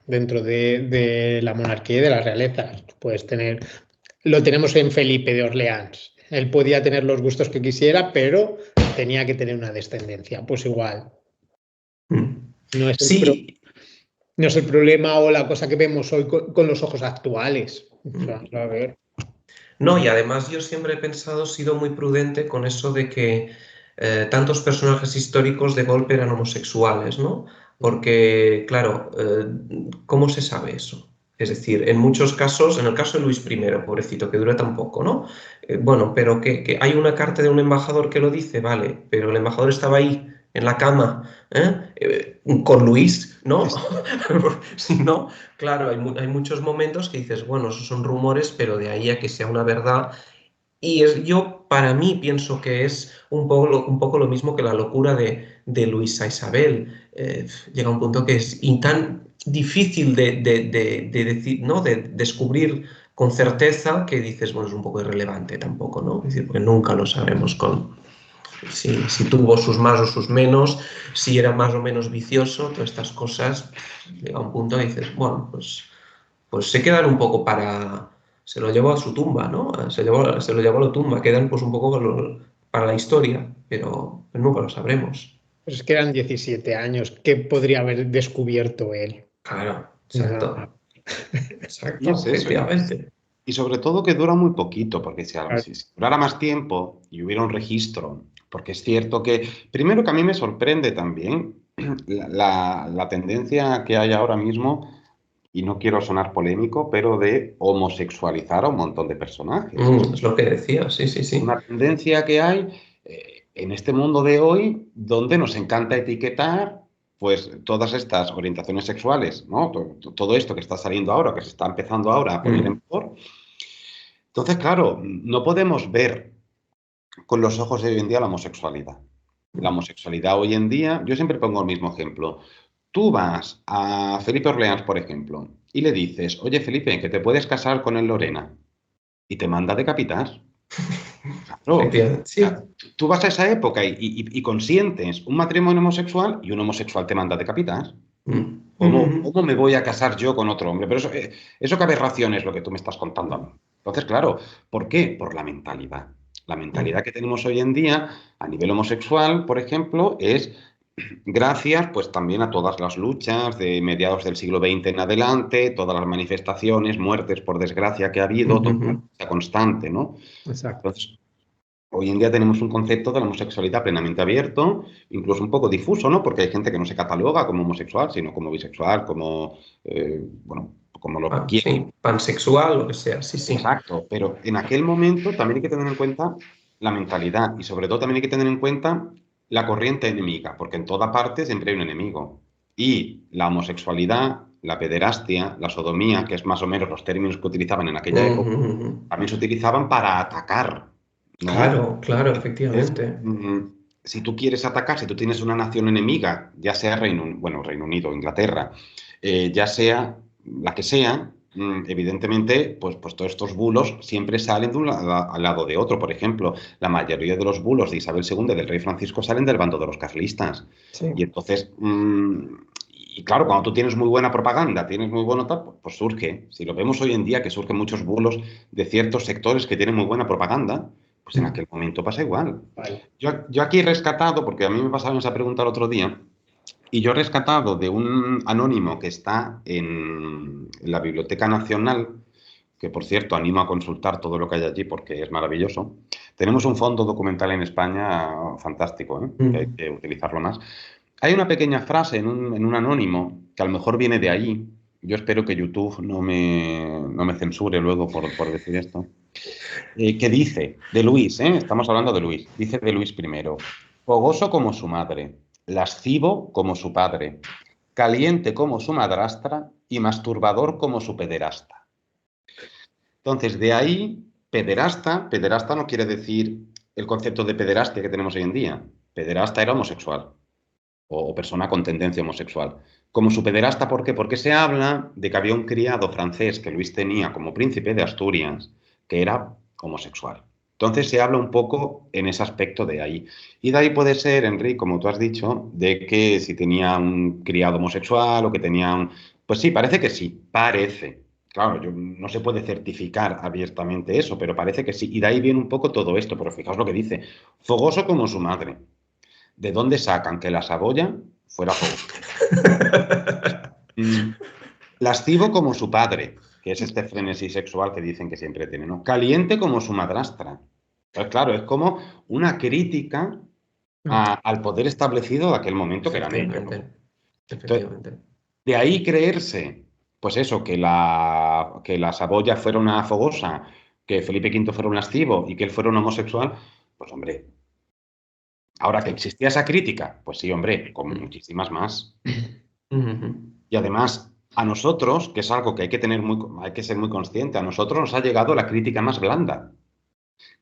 dentro de la monarquía y de la realeza. Tú puedes tener, lo tenemos en Felipe de Orleans. Él podía tener los gustos que quisiera, pero tenía que tener una descendencia. Pues igual. No es Sí. no es el problema o la cosa que vemos hoy con los ojos actuales. O sea, a ver. No, y además yo siempre he pensado, he sido muy prudente con eso de que tantos personajes históricos de golpe eran homosexuales, ¿no? Porque, claro, ¿cómo se sabe eso? Es decir, en muchos casos, en el caso de Luis I, pobrecito, que dura tan poco, ¿no? Bueno, pero que hay una carta de un embajador que lo dice, vale, pero el embajador estaba ahí, en la cama, con Luis, ¿no? Si no, claro, hay muchos momentos que dices, bueno, esos son rumores, pero de ahí a que sea una verdad. Y yo, para mí, pienso que es un poco lo mismo que la locura de Luisa Isabel. Llega un punto que es tan difícil de decir, ¿no? De descubrir con certeza que dices, bueno, es un poco irrelevante tampoco, ¿no? Es decir, porque nunca lo sabremos si tuvo sus más o sus menos, si era más o menos vicioso, todas estas cosas, llega un punto que dices, bueno, pues se quedan un poco se lo llevó a su tumba, ¿no? Se lo llevó a la tumba, quedan pues un poco para la historia, pero nunca lo sabremos. Pues es que eran 17 años. ¿Qué podría haber descubierto él? Claro, No. Y exacto, es eso. efectivamente. Y sobre todo que dura muy poquito, porque Claro. si durara más tiempo y hubiera un registro, porque es cierto que, primero que a mí me sorprende también la tendencia que hay ahora mismo, y no quiero sonar polémico, pero de homosexualizar a un montón de personajes. Es lo que decía, sí, sí, sí. Una tendencia que hay en este mundo de hoy donde nos encanta etiquetar pues todas estas orientaciones sexuales, ¿no? Todo esto que está saliendo ahora, que se está empezando ahora a poner en Mm, valor. Entonces, claro, no podemos ver con los ojos de hoy en día la homosexualidad. La mm. homosexualidad hoy en día, yo siempre pongo el mismo ejemplo. Tú vas a Felipe Orleans, por ejemplo, y le dices, oye Felipe, que te puedes casar con el Lorena, y te manda a decapitar. Claro, Efectivamente, sí. tú vas a esa época y consientes un matrimonio homosexual y un homosexual te manda a decapitar. Mm, ¿Cómo me voy a casar yo con otro hombre? Pero eso qué aberración es lo que tú me estás contando a mí. Entonces, claro, ¿por qué? Por la mentalidad. La mm, mentalidad que tenemos hoy en día a nivel homosexual, por ejemplo, es gracias pues también a todas las luchas de mediados del siglo XX en adelante, todas las manifestaciones, muertes por desgracia que ha habido, toda la mm. lucha constante, ¿no? Exacto. Entonces, hoy en día tenemos un concepto de la homosexualidad plenamente abierto, incluso un poco difuso, ¿no? Porque hay gente que no se cataloga como homosexual, sino como bisexual, como, bueno, como lo que quiera. Sí, pansexual, lo que sea, sí, sí. Exacto, pero en aquel momento también hay que tener en cuenta la mentalidad y sobre todo también hay que tener en cuenta la corriente enemiga, porque en toda parte siempre hay un enemigo. Y la homosexualidad, la pederastia, la sodomía, que es más o menos los términos que utilizaban en aquella época, Ujú. también se utilizaban para atacar, ¿no? Claro, claro, Entonces, efectivamente. si tú quieres atacar, si tú tienes una nación enemiga, ya sea Reino Unido, Inglaterra, ya sea la que sea, evidentemente, pues todos estos bulos siempre salen de un al lado de otro. Por ejemplo, la mayoría de los bulos de Isabel II, del rey Francisco, salen del bando de los carlistas. Sí. Y entonces, y claro, cuando tú tienes muy buena propaganda, tienes muy bueno tal, pues surge. Si lo vemos hoy en día, que surgen muchos bulos de ciertos sectores que tienen muy buena propaganda, pues en aquel momento pasa igual. Vale. Yo aquí he rescatado, porque a mí me pasaron esa pregunta el otro día, y yo he rescatado de un anónimo que está en la Biblioteca Nacional, que por cierto animo a consultar todo lo que hay allí porque es maravilloso. Tenemos un fondo documental en España fantástico, ¿eh? Que hay Mm. que utilizarlo más. Hay una pequeña frase en un anónimo que a lo mejor viene de ahí. Yo espero que YouTube no me censure luego por decir esto que dice, de Luis, estamos hablando de Luis, dice de Luis I, fogoso como su madre, lascivo como su padre, caliente como su madrastra y masturbador como su pederasta. Entonces, de ahí, pederasta no quiere decir el concepto de pederastia que tenemos hoy en día. Pederasta era homosexual o persona con tendencia homosexual. Como su pederasta, ¿por qué? Porque se habla de que había un criado francés que Luis tenía como príncipe de Asturias, que era homosexual. Entonces se habla un poco en ese aspecto de ahí. Y de ahí puede ser, Enrique, como tú has dicho, de que si tenía un criado homosexual o que tenía un... Pues sí, parece que sí, parece. claro, no se puede certificar abiertamente eso, pero parece que sí. Y de ahí viene un poco todo esto, pero fijaos lo que dice. Fogoso como su madre. ¿De dónde sacan que la Saboya fuera fogosa? Lascivo como su padre, que es este frenesí sexual que dicen que siempre tiene, ¿no? Caliente como su madrastra. Pues claro, es como una crítica al poder establecido de aquel momento que eran ellos. Efectivamente, Entonces, efectivamente. de ahí creerse, pues eso, que la Saboya fuera una fogosa, que Felipe V fuera un lascivo y que él fuera un homosexual, pues hombre, ahora que existía esa crítica, pues sí, hombre, con muchísimas más. Y además, a nosotros, que es algo que hay que hay que ser muy consciente, a nosotros nos ha llegado la crítica más blanda,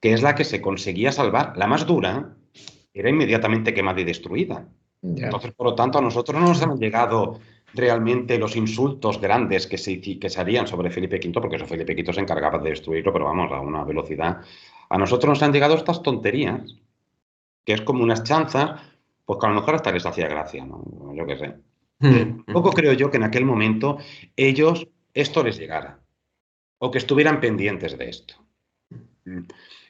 que es la que se conseguía salvar. La más dura era inmediatamente quemada y destruida. Ya. Entonces, por lo tanto, a nosotros no nos han llegado realmente los insultos grandes que se harían sobre Felipe V, porque eso Felipe V se encargaba de destruirlo, pero vamos, a una velocidad. A nosotros nos han llegado estas tonterías, que es como unas chanzas, pues que a lo mejor hasta les hacía gracia, ¿no? Yo qué sé. Tampoco creo yo que en aquel momento esto les llegara, o que estuvieran pendientes de esto.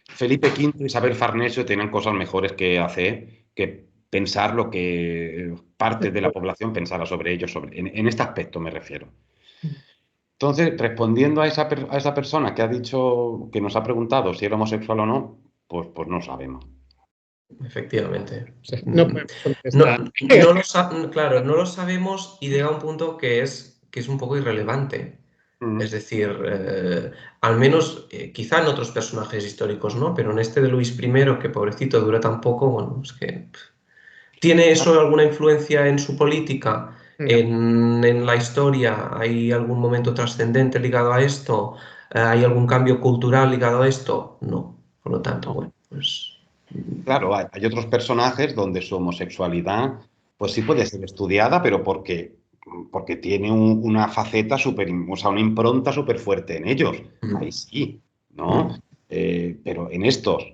Felipe V y Isabel Farnesio tenían cosas mejores que hacer que pensar lo que parte de la población pensara sobre ellos, en este aspecto me refiero. Entonces, respondiendo a esa persona que ha dicho, que nos ha preguntado si era homosexual o no, pues no sabemos. Efectivamente. No podemos No, contestar. claro, no lo sabemos y llega a un punto que es un poco irrelevante. Es decir, al menos quizá en otros personajes históricos, ¿no? Pero en este de Luis I, que pobrecito dura tan poco, bueno, es que... ¿Tiene eso alguna influencia en su política? No. ¿En la historia hay algún momento trascendente ligado a esto? ¿Hay algún cambio cultural ligado a esto? No. Por lo tanto, bueno, pues... Claro, hay otros personajes donde su homosexualidad, pues sí puede ser estudiada, pero porque tiene una faceta o sea, una impronta súper fuerte en ellos. Ahí sí, ¿no? Pero en estos,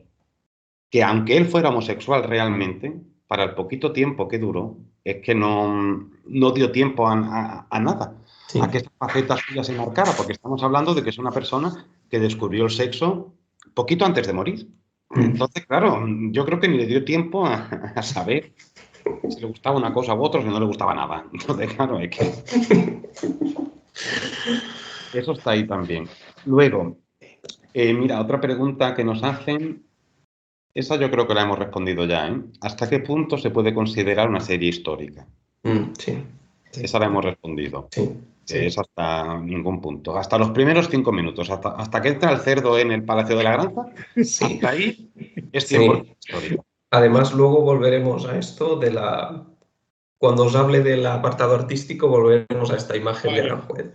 que aunque él fuera homosexual realmente, para el poquito tiempo que duró, es que no dio tiempo a nada, Sí. a que esa faceta suya se marcara, porque estamos hablando de que es una persona que descubrió el sexo poquito antes de morir. Entonces, claro, yo creo que ni le dio tiempo a saber si le gustaba una cosa u otra, si no le gustaba nada. Entonces, claro, es que eso está ahí también. Luego, mira, otra pregunta que nos hacen, esa yo creo que la hemos respondido ya, ¿eh? ¿Hasta qué punto se puede considerar una serie histórica? Sí. Esa la hemos respondido. Sí. Es hasta ningún punto. Hasta los primeros 5 minutos. Hasta que entra el cerdo en el Palacio de la Granja, Sí. hasta ahí es 100% Sí. histórico. Además, luego volveremos a esto cuando os hable del apartado artístico, volveremos a esta imagen de Aranjuez.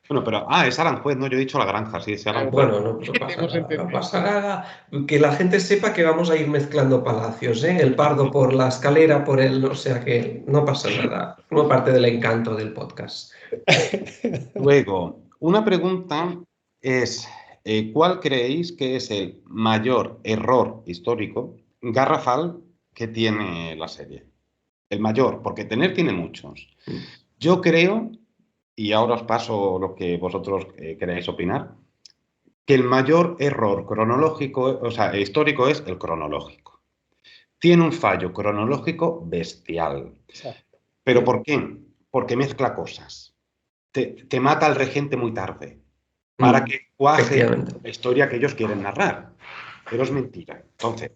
Bueno, pero, es Aranjuez, no, yo he dicho la granja, sí, es Aranjuez. Bueno, no pasa nada, no pasa nada. Que la gente sepa que vamos a ir mezclando palacios, ¿eh? El Pardo por la escalera, o sea que no pasa nada. Forma parte del encanto del podcast. Luego, una pregunta es, ¿cuál creéis que es el mayor error histórico garrafal que tiene la serie? El mayor, porque tener tiene muchos. Yo creo, y ahora os paso lo que vosotros queréis opinar, que el mayor error cronológico, o sea, histórico es el cronológico. Tiene un fallo cronológico bestial. Exacto. ¿Pero por qué? Porque mezcla cosas. Te mata al regente muy tarde para que cuaje la historia que ellos quieren narrar. Pero es mentira. Entonces,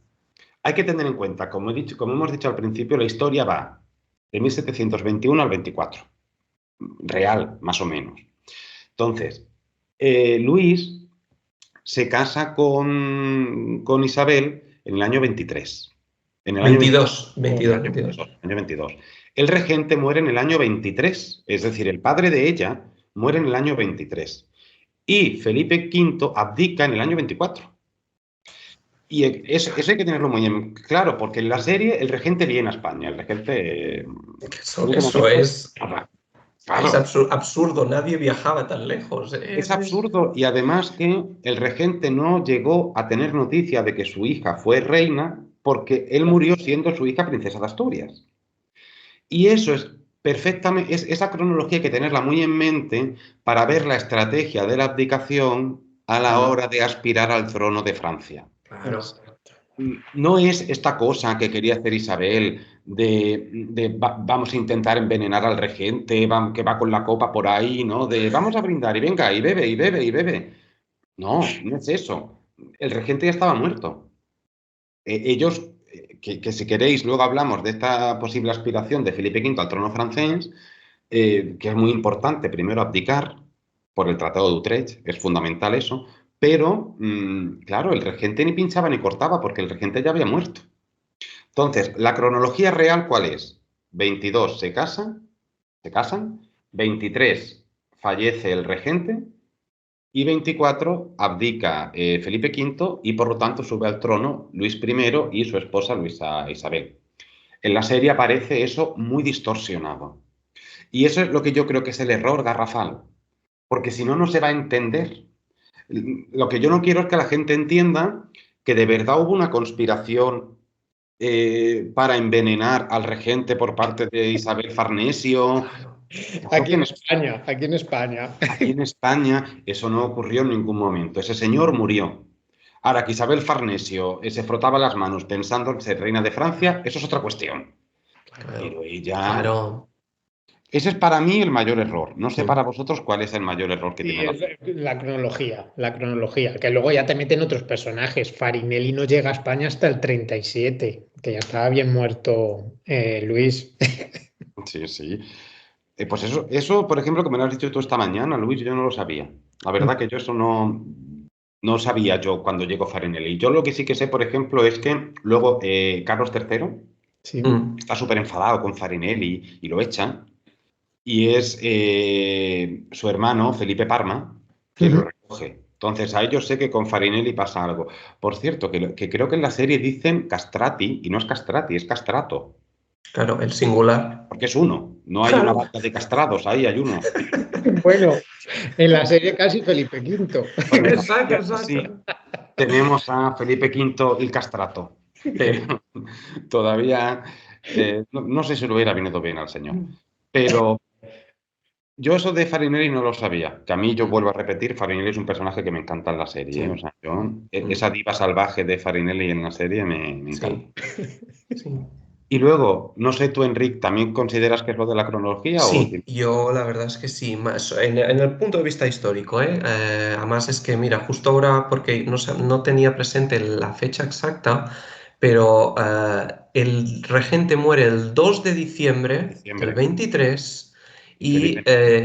hay que tener en cuenta, como hemos dicho al principio, la historia va de 1721 al 24. Real, más o menos. Entonces, Luis se casa con Isabel en el año 23. En el año 22. año 22. El regente muere en el año 23, es decir, el padre de ella muere en el año 23. Y Felipe V abdica en el año 24. Y eso hay que tenerlo muy claro, porque en la serie el regente viene a España. El regente... Eso es... Claro. Es absurdo, nadie viajaba tan lejos. Es absurdo y además que el regente no llegó a tener noticia de que su hija fue reina porque él murió siendo su hija princesa de Asturias. Y eso es perfectamente, esa cronología hay que tenerla muy en mente para ver la estrategia de la abdicación a la hora de aspirar al trono de Francia. Claro. No es esta cosa que quería hacer Isabel de vamos a intentar envenenar al regente, que va con la copa por ahí, ¿no? De vamos a brindar y venga, y bebe, y bebe, y bebe. No, no es eso. El regente ya estaba muerto. Ellos, que si queréis, luego hablamos de esta posible aspiración de Felipe V al trono francés, que es muy importante, primero abdicar por el Tratado de Utrecht, es fundamental eso, pero, claro, el regente ni pinchaba ni cortaba porque el regente ya había muerto. Entonces, la cronología real, ¿cuál es? 22 se casan, 23 fallece el regente y 24 abdica Felipe V y por lo tanto sube al trono Luis I y su esposa Luisa Isabel. En la serie aparece eso muy distorsionado. Y eso es lo que yo creo que es el error garrafal, porque si no, no se va a entender. Lo que yo no quiero es que la gente entienda que de verdad hubo una conspiración para envenenar al regente por parte de Isabel Farnesio. Aquí en España, aquí en España. Aquí en España eso no ocurrió en ningún momento. Ese señor murió. Ahora, que Isabel Farnesio se frotaba las manos pensando en ser reina de Francia, eso es otra cuestión. Pero ella... Claro. Ese es para mí el mayor error. No sé para vosotros cuál es el mayor error que tiene la cronología, que luego ya te meten otros personajes. Farinelli no llega a España hasta el 37, que ya estaba bien muerto Luis. Sí, sí. Pues eso, por ejemplo, que me lo has dicho tú esta mañana, Luis, yo no lo sabía. La verdad que yo eso no sabía yo cuando llegó Farinelli. Yo lo que sí que sé, por ejemplo, es que luego Carlos III Sí. está súper enfadado con Farinelli y lo echan. Y es su hermano, Felipe Parma, quien lo recoge. Entonces, a ellos sé que con Farinelli pasa algo. Por cierto, que creo que en la serie dicen castrati, y no es castrati, es castrato. Claro, el singular. Porque es uno, no hay una banda de castrados, ahí hay uno. Bueno, en la serie casi Felipe V. Bueno, Exacto. sí, tenemos a Felipe V el castrato, pero todavía no sé si le hubiera venido bien al señor. Pero yo eso de Farinelli no lo sabía, que a mí yo vuelvo a repetir, Farinelli es un personaje que me encanta en la serie, ¿eh? O sea, esa diva salvaje de Farinelli en la serie me encanta. Sí. Y luego, no sé tú, Enric, ¿también consideras que es lo de la cronología? Sí, yo la verdad es que sí, en el punto de vista histórico, ¿eh? Además es que, mira, justo ahora, porque no tenía presente la fecha exacta, pero el regente muere el 2 de diciembre del 23 y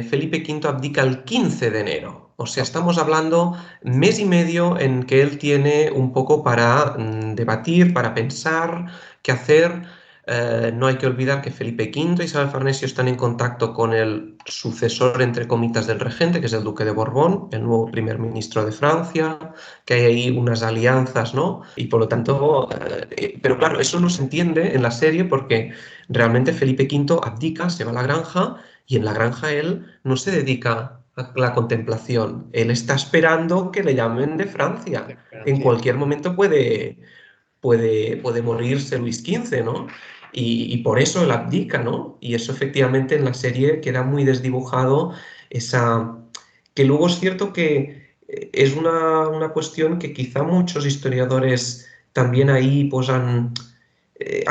Felipe V abdica el 15 de enero. O sea, estamos hablando mes y medio en que él tiene un poco para debatir, para pensar qué hacer. No hay que olvidar que Felipe V y Isabel Farnesio están en contacto con el sucesor, entre comitas, del regente, que es el duque de Borbón, el nuevo primer ministro de Francia, que hay ahí unas alianzas, ¿no? Y por lo tanto, pero claro, eso no se entiende en la serie porque realmente Felipe V abdica, se va a la granja y en la granja él no se dedica a la contemplación, él está esperando que le llamen de Francia. En cualquier momento puede morirse Luis XV, ¿no? Y por eso él abdica, ¿no? Y eso efectivamente en la serie queda muy desdibujado, que luego es cierto que es una cuestión que quizá muchos historiadores también ahí pues han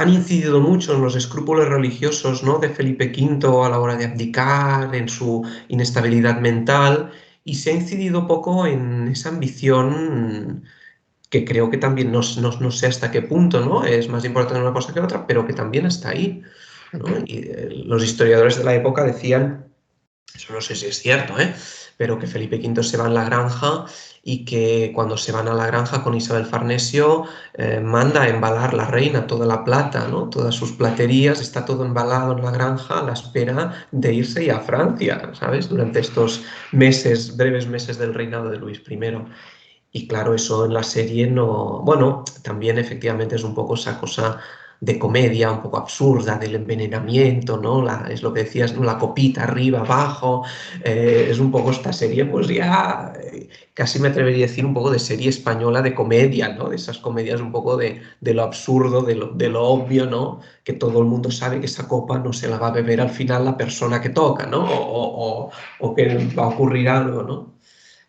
incidido mucho en los escrúpulos religiosos, ¿no? De Felipe V a la hora de abdicar, en su inestabilidad mental, y se ha incidido poco en esa ambición que creo que también no sé hasta qué punto, ¿no? Es más importante una cosa que otra, pero que también está ahí, ¿no? Y los historiadores de la época decían, eso no sé si es cierto, pero que Felipe V se va en la granja y que cuando se van a la granja con Isabel Farnesio manda a embalar la reina toda la plata, ¿no? Todas sus platerías, está todo embalado en la granja a la espera de irse ya a Francia, ¿sabes? Durante estos meses, breves meses del reinado de Luis I. Y claro, eso en la serie no... Bueno, también efectivamente es un poco esa cosa de comedia un poco absurda, del envenenamiento, ¿no? Es lo que decías, ¿no? La copita arriba, abajo, es un poco esta serie, pues ya casi me atrevería a decir un poco de serie española de comedia, ¿no? De esas comedias un poco de lo absurdo, de lo obvio, ¿no? Que todo el mundo sabe que esa copa no se la va a beber al final la persona que toca, ¿no? O que va a ocurrir algo, ¿no?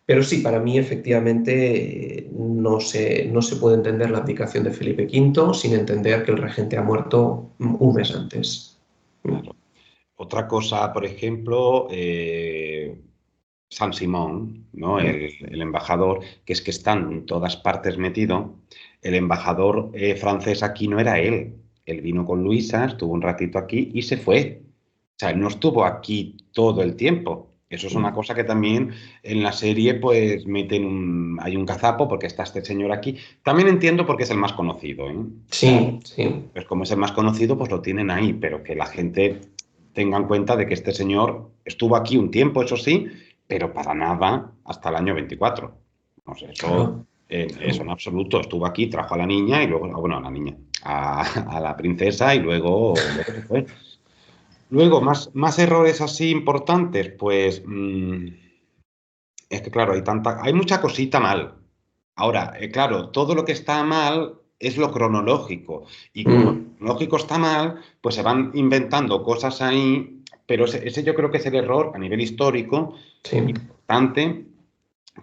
Pero sí, para mí efectivamente no se puede entender la abdicación de Felipe V sin entender que el regente ha muerto un mes antes. Claro. Otra cosa, por ejemplo, San Simón, ¿no? El embajador, que es que está en todas partes metido. El embajador francés aquí no era él. Él vino con Luisa, estuvo un ratito aquí y se fue. O sea, él no estuvo aquí todo el tiempo. Eso es una cosa que también en la serie pues hay un cazapo porque está este señor aquí. También entiendo porque es el más conocido, ¿eh? O sea, Sí, sí. pues como es el más conocido, pues lo tienen ahí, pero que la gente tenga en cuenta de que este señor estuvo aquí un tiempo, eso sí, pero para nada hasta el año 24. No sé, Claro, eso claro. en absoluto. Estuvo aquí, trajo a la niña y luego, bueno, a la niña, a la princesa y luego se fue. Luego, más errores así importantes, pues es que claro, hay mucha cosita mal. Ahora, claro, todo lo que está mal es lo cronológico. Y como lo Mm, cronológico está mal, pues se van inventando cosas ahí, pero ese yo creo que es el error a nivel histórico sí. importante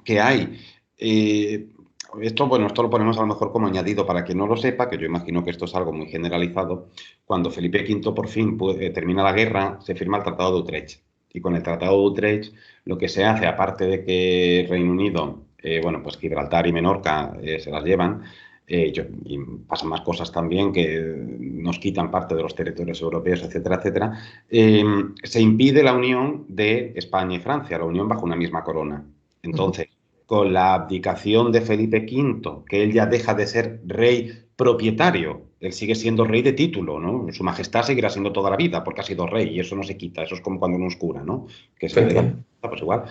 que hay. Eh, esto lo ponemos a lo mejor como añadido para quien no lo sepa, que yo imagino que esto es algo muy generalizado. Cuando Felipe V por fin termina la guerra, se firma el Tratado de Utrecht. Y con el Tratado de Utrecht lo que se hace, aparte de que Reino Unido, bueno, pues Gibraltar y Menorca se las llevan, y pasan más cosas también que nos quitan parte de los territorios europeos, etcétera, etcétera, se impide la unión de España y Francia, la unión bajo una misma corona. Entonces, con la abdicación de Felipe V, que él ya deja de ser rey propietario, él sigue siendo rey de título, ¿no? Su majestad seguirá siendo toda la vida porque ha sido rey y eso no se quita, eso es como cuando uno es cura, ¿no? Que se le da, Efectivamente. pues igual.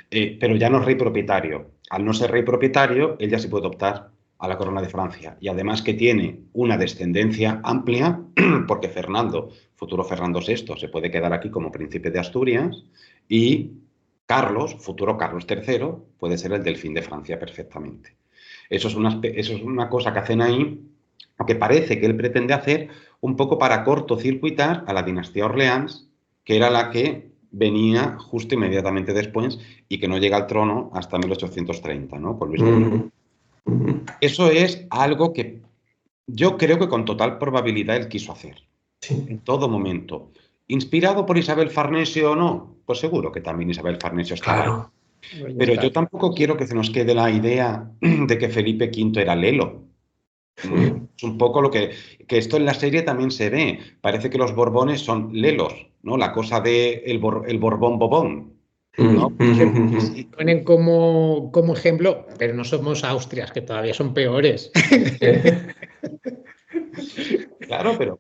Pero ya no es rey propietario. Al no ser rey propietario, él ya se puede optar a la corona de Francia. Y además que tiene una descendencia amplia, porque Fernando, futuro Fernando VI, se puede quedar aquí como príncipe de Asturias y Carlos, futuro Carlos III, puede ser el delfín de Francia perfectamente. Eso es una cosa que hacen ahí, que parece que él pretende hacer un poco para cortocircuitar a la dinastía Orleans, que era la que venía justo inmediatamente después y que no llega al trono hasta 1830, ¿no? Con Luis I. Mm, mm, Eso es algo que yo creo que con total probabilidad él quiso hacer, sí, en todo momento. ¿Inspirado por Isabel Farnesio o no? Pues seguro que también Isabel Farnesio estaba ahí. claro. Ahí Pero yo está. tampoco quiero que se nos quede la idea de que Felipe V era Lelo. Mm, Es un poco que esto en la serie también se ve. Parece que los Borbones son lelos, ¿no? La cosa de el Borbón Bobón, ¿no? mm, mm, Sí, Ponen como ejemplo, pero no somos Austrias, que todavía son peores. claro, pero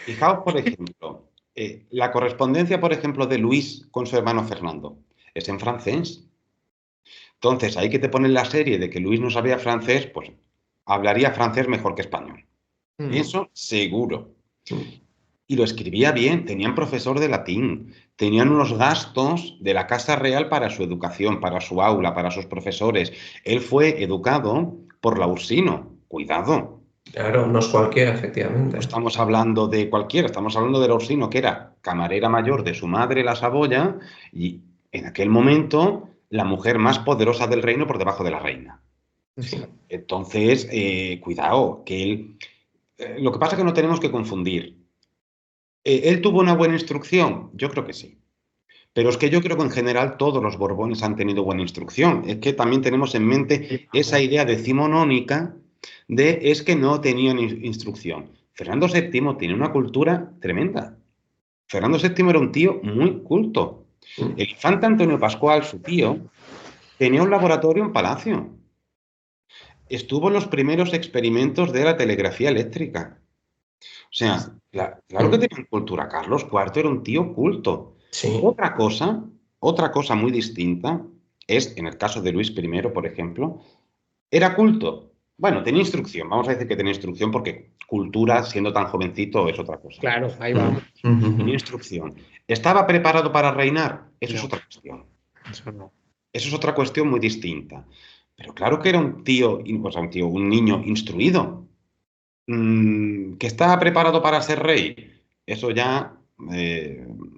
fijaos, por ejemplo, la correspondencia, por ejemplo, de Luis con su hermano Fernando es en francés. Entonces, ahí que te ponen la serie de que Luis no sabía francés, pues hablaría francés mejor que español. Eso seguro. mm. Y lo escribía bien, tenían profesor de latín, tenían unos gastos de la Casa Real para su educación, para su aula, para sus profesores. Él fue educado por Laursino, cuidado. Claro, no es cualquiera, No efectivamente. estamos hablando de cualquiera, estamos hablando de Laursino, que era camarera mayor de su madre, la Saboya, y en aquel momento la mujer más poderosa del reino por debajo de la reina. Sí. Entonces, cuidado, que él... lo que pasa es que no tenemos que confundir. ¿Él tuvo una buena instrucción? Yo creo que sí. Pero es que yo creo que en general todos los Borbones han tenido buena instrucción. Es que también tenemos en mente esa idea decimonónica de es que no tenían instrucción. Fernando VII tiene una cultura tremenda. Fernando VII era un tío muy culto. Mm, El infante Antonio Pascual, su tío, tenía un laboratorio en Palacio. Estuvo en los primeros experimentos de la telegrafía eléctrica. O sea, claro que mm. tenían cultura. Carlos IV era un tío culto. Sí, Otra cosa, otra cosa muy distinta es, en el caso de Luis I, por ejemplo, era culto, Bueno, tenía instrucción, vamos a decir que tenía instrucción porque cultura, siendo tan jovencito, es otra cosa. Claro, ahí vamos. Tenía instrucción. ¿Estaba preparado para reinar? Eso es No, otra cuestión. eso no. Eso es otra cuestión muy distinta. Pero claro que era un tío, o sea, un niño instruido. ¿Que estaba preparado para ser rey? Eso ya,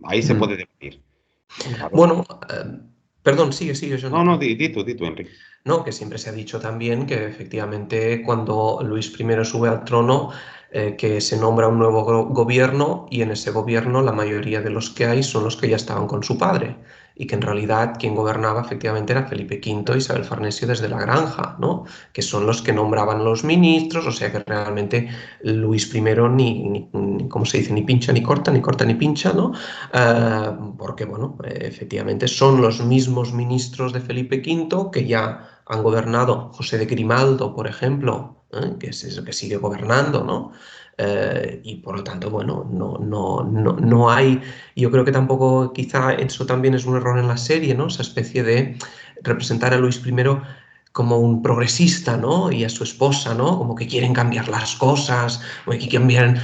ahí se puede debatir. Claro. Bueno, perdón, sigue, No, Johnny. no, di tú, Enrique. No, que siempre se ha dicho también que efectivamente cuando Luis I sube al trono, que se nombra un nuevo gobierno y en ese gobierno la mayoría de los que hay son los que ya estaban con su padre y que en realidad quien gobernaba efectivamente era Felipe V e Isabel Farnesio desde la Granja, ¿no? Que son los que nombraban los ministros, o sea que realmente Luis I ¿cómo se dice? Ni pincha ni corta, ni corta ni pincha, ¿no? Porque, bueno, efectivamente son los mismos ministros de Felipe V que ya han gobernado. José de Grimaldo, por ejemplo, que es el que sigue gobernando, ¿no? Y por lo tanto, bueno, no hay, yo creo que tampoco, quizá eso también es un error en la serie, ¿no? Esa especie de representar a Luis I como un progresista, ¿no? Y a su esposa, ¿no? Como que quieren cambiar las cosas, o que cambian,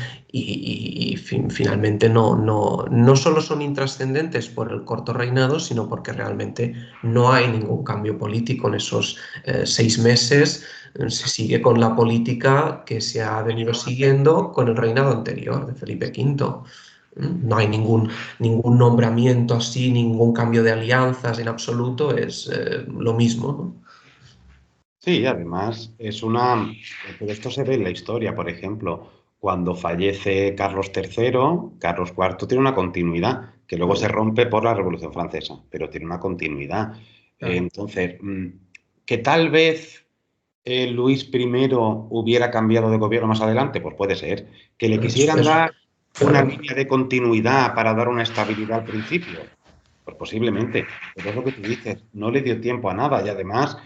finalmente no solo son intrascendentes por el corto reinado, sino porque realmente no hay ningún cambio político en esos 6 meses. Se sigue con la política que se ha venido siguiendo con el reinado anterior de Felipe V. No hay ningún nombramiento así, ningún cambio de alianzas en absoluto, es lo mismo, ¿no? Sí, además pero esto se ve en la historia, por ejemplo, cuando fallece Carlos III, Carlos IV tiene una continuidad, que luego se rompe por la Revolución Francesa, pero tiene una continuidad. Claro. Entonces, que tal vez Luis I hubiera cambiado de gobierno más adelante, pues puede ser. Que le quisieran dar una Claro. línea de continuidad para dar una estabilidad al principio, pues posiblemente. Pero es lo que tú dices, no le dio tiempo a nada y además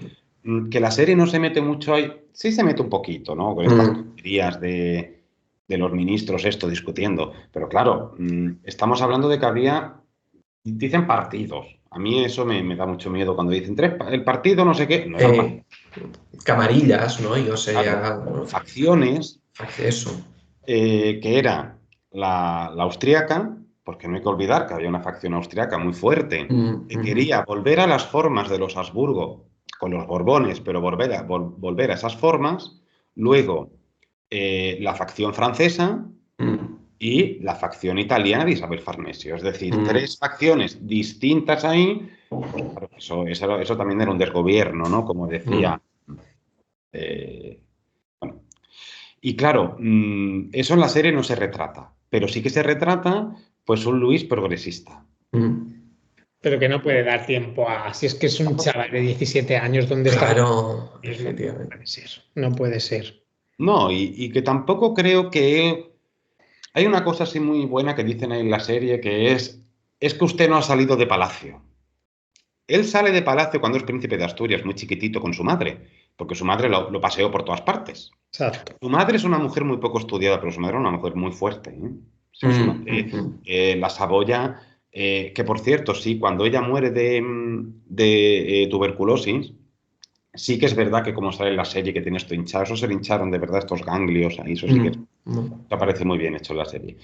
que la serie no se mete mucho ahí, sí se mete un poquito, ¿no? Con estas tonterías de los ministros esto discutiendo, pero claro, estamos hablando de que dicen partidos. A mí eso me da mucho miedo cuando dicen el partido no sé qué, no eran partidos. Camarillas, ¿no? Yo sé, Claro, facciones eso. que era la austríaca, porque no hay que olvidar que había una facción austríaca muy fuerte, que quería volver a las formas de los Habsburgo con los Borbones, pero volver a esas formas. Luego, la facción francesa y la facción italiana de Isabel Farnesio. Es decir, tres facciones distintas ahí. Pues claro, eso también era un desgobierno, ¿no? Como decía. Bueno, y claro, eso en la serie no se retrata, pero sí que se retrata pues un Luis progresista. Pero que no puede dar tiempo a... Si es que es un chaval de 17 años donde está... Claro, No efectivamente. puede ser. No puede ser. No, y que tampoco creo que él... Hay una cosa así muy buena que dicen ahí en la serie que es que usted no ha salido de palacio. Él sale de palacio cuando es príncipe de Asturias, muy chiquitito con su madre, porque su madre lo paseó por todas partes. Exacto. Su madre es una mujer muy poco estudiada, pero su madre es una mujer muy fuerte, ¿eh? O sea, su madre, la Saboya, que por cierto, sí, cuando ella muere de tuberculosis, sí que es verdad que como sale en la serie que tiene esto hinchado, eso se le hincharon de verdad estos ganglios ahí, eso sí que aparece muy bien hecho en la serie.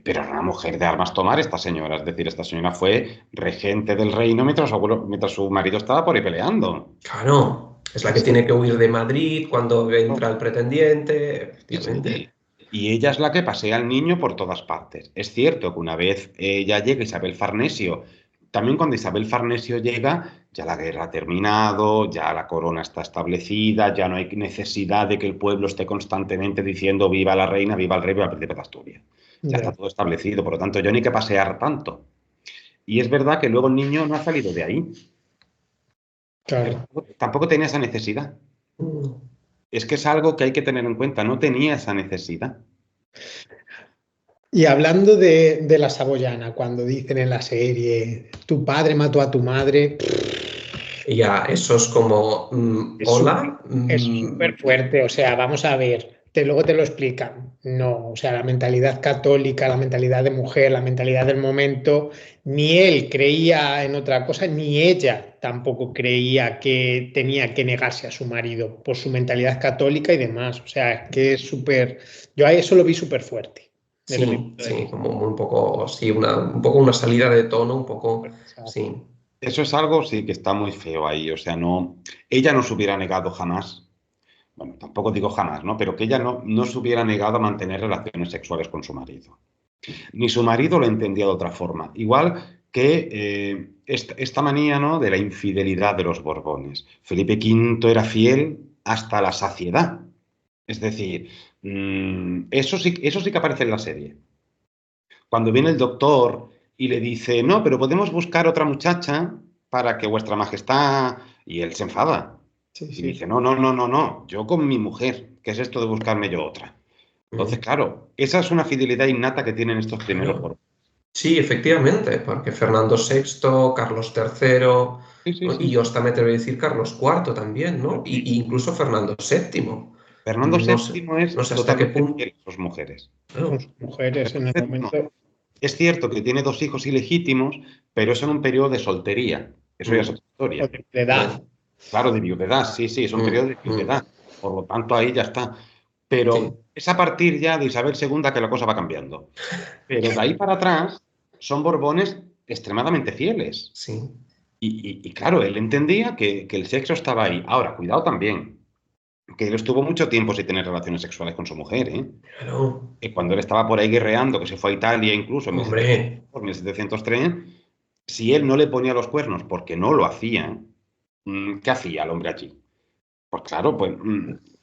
Pero era una mujer de armas tomar esta señora, es decir, esta señora fue regente del reino mientras su marido estaba por ahí peleando. Claro, es la que tiene que huir de Madrid cuando entra el pretendiente, efectivamente. Sí. Y ella es la que pasea al niño por todas partes. Es cierto que una vez ya llega Isabel Farnesio, también cuando Isabel Farnesio llega, ya la guerra ha terminado, ya la corona está establecida, ya no hay necesidad de que el pueblo esté constantemente diciendo viva la reina, viva el rey, viva el príncipe de Asturias. Ya está todo establecido, por lo tanto, yo no hay que pasear tanto. Y es verdad que luego el niño no ha salido de ahí. Claro. Tampoco tenía esa necesidad. Es que es algo que hay que tener en cuenta, no tenía esa necesidad. Y hablando de la Saboyana, cuando dicen en la serie, tu padre mató a tu madre... Ya, eso es como, hola. Es súper fuerte, o sea, vamos a ver. luego te lo explican. No, o sea, la mentalidad católica, la mentalidad de mujer, la mentalidad del momento, ni él creía en otra cosa, ni ella tampoco creía que tenía que negarse a su marido por su mentalidad católica y demás. O sea, es que es súper... Yo a eso lo vi súper fuerte, desde mi Sí, punto de sí, vista. como un poco, sí, un poco una salida de tono, un poco, sí. Eso es algo, sí, que está muy feo ahí. O sea, no, ella no se hubiera negado jamás, bueno, tampoco digo jamás, ¿no? Pero que ella no se hubiera negado a mantener relaciones sexuales con su marido. Ni su marido lo entendía de otra forma. Igual que esta manía, ¿no?, de la infidelidad de los Borbones. Felipe V era fiel hasta la saciedad. Es decir, eso sí que aparece en la serie. Cuando viene el doctor y le dice, no, pero podemos buscar otra muchacha para que vuestra majestad... Y él se enfada. Sí, Y sí. dice, no, no, no, no, no, yo con mi mujer, ¿qué es esto de buscarme yo otra? Entonces, claro, esa es una fidelidad innata que tienen estos primeros Claro. Borbones. Sí, efectivamente, porque Fernando VI, Carlos III, Sí, sí, y sí. yo hasta me atrevo a decir Carlos IV también, ¿no? Y incluso Fernando VII. Fernando No sé, VII es no sé hasta qué totalmente punto. fiel a sus mujeres. Con Claro. sus mujeres en el Fernando VII no. momento Es cierto que tiene 2 hijos ilegítimos, pero es en un periodo de soltería. Eso ya es otra o historia. de edad. Claro, de viudedad, sí, sí, es un periodo de viudedad. Por lo tanto, ahí ya está. Sí, Pero es a partir ya de Isabel II que la cosa va cambiando. Pero de ahí para atrás son Borbones extremadamente fieles. sí, Y claro, él entendía que el sexo estaba ahí. Ahora, cuidado también, que él estuvo mucho tiempo sin tener relaciones sexuales con su mujer, ¿eh? claro. Y cuando él estaba por ahí guerreando, que se fue a Italia incluso en Hombre, 1700, 1703, si él no le ponía los cuernos porque no lo hacía, ¿qué hacía el hombre allí? Pues claro, pues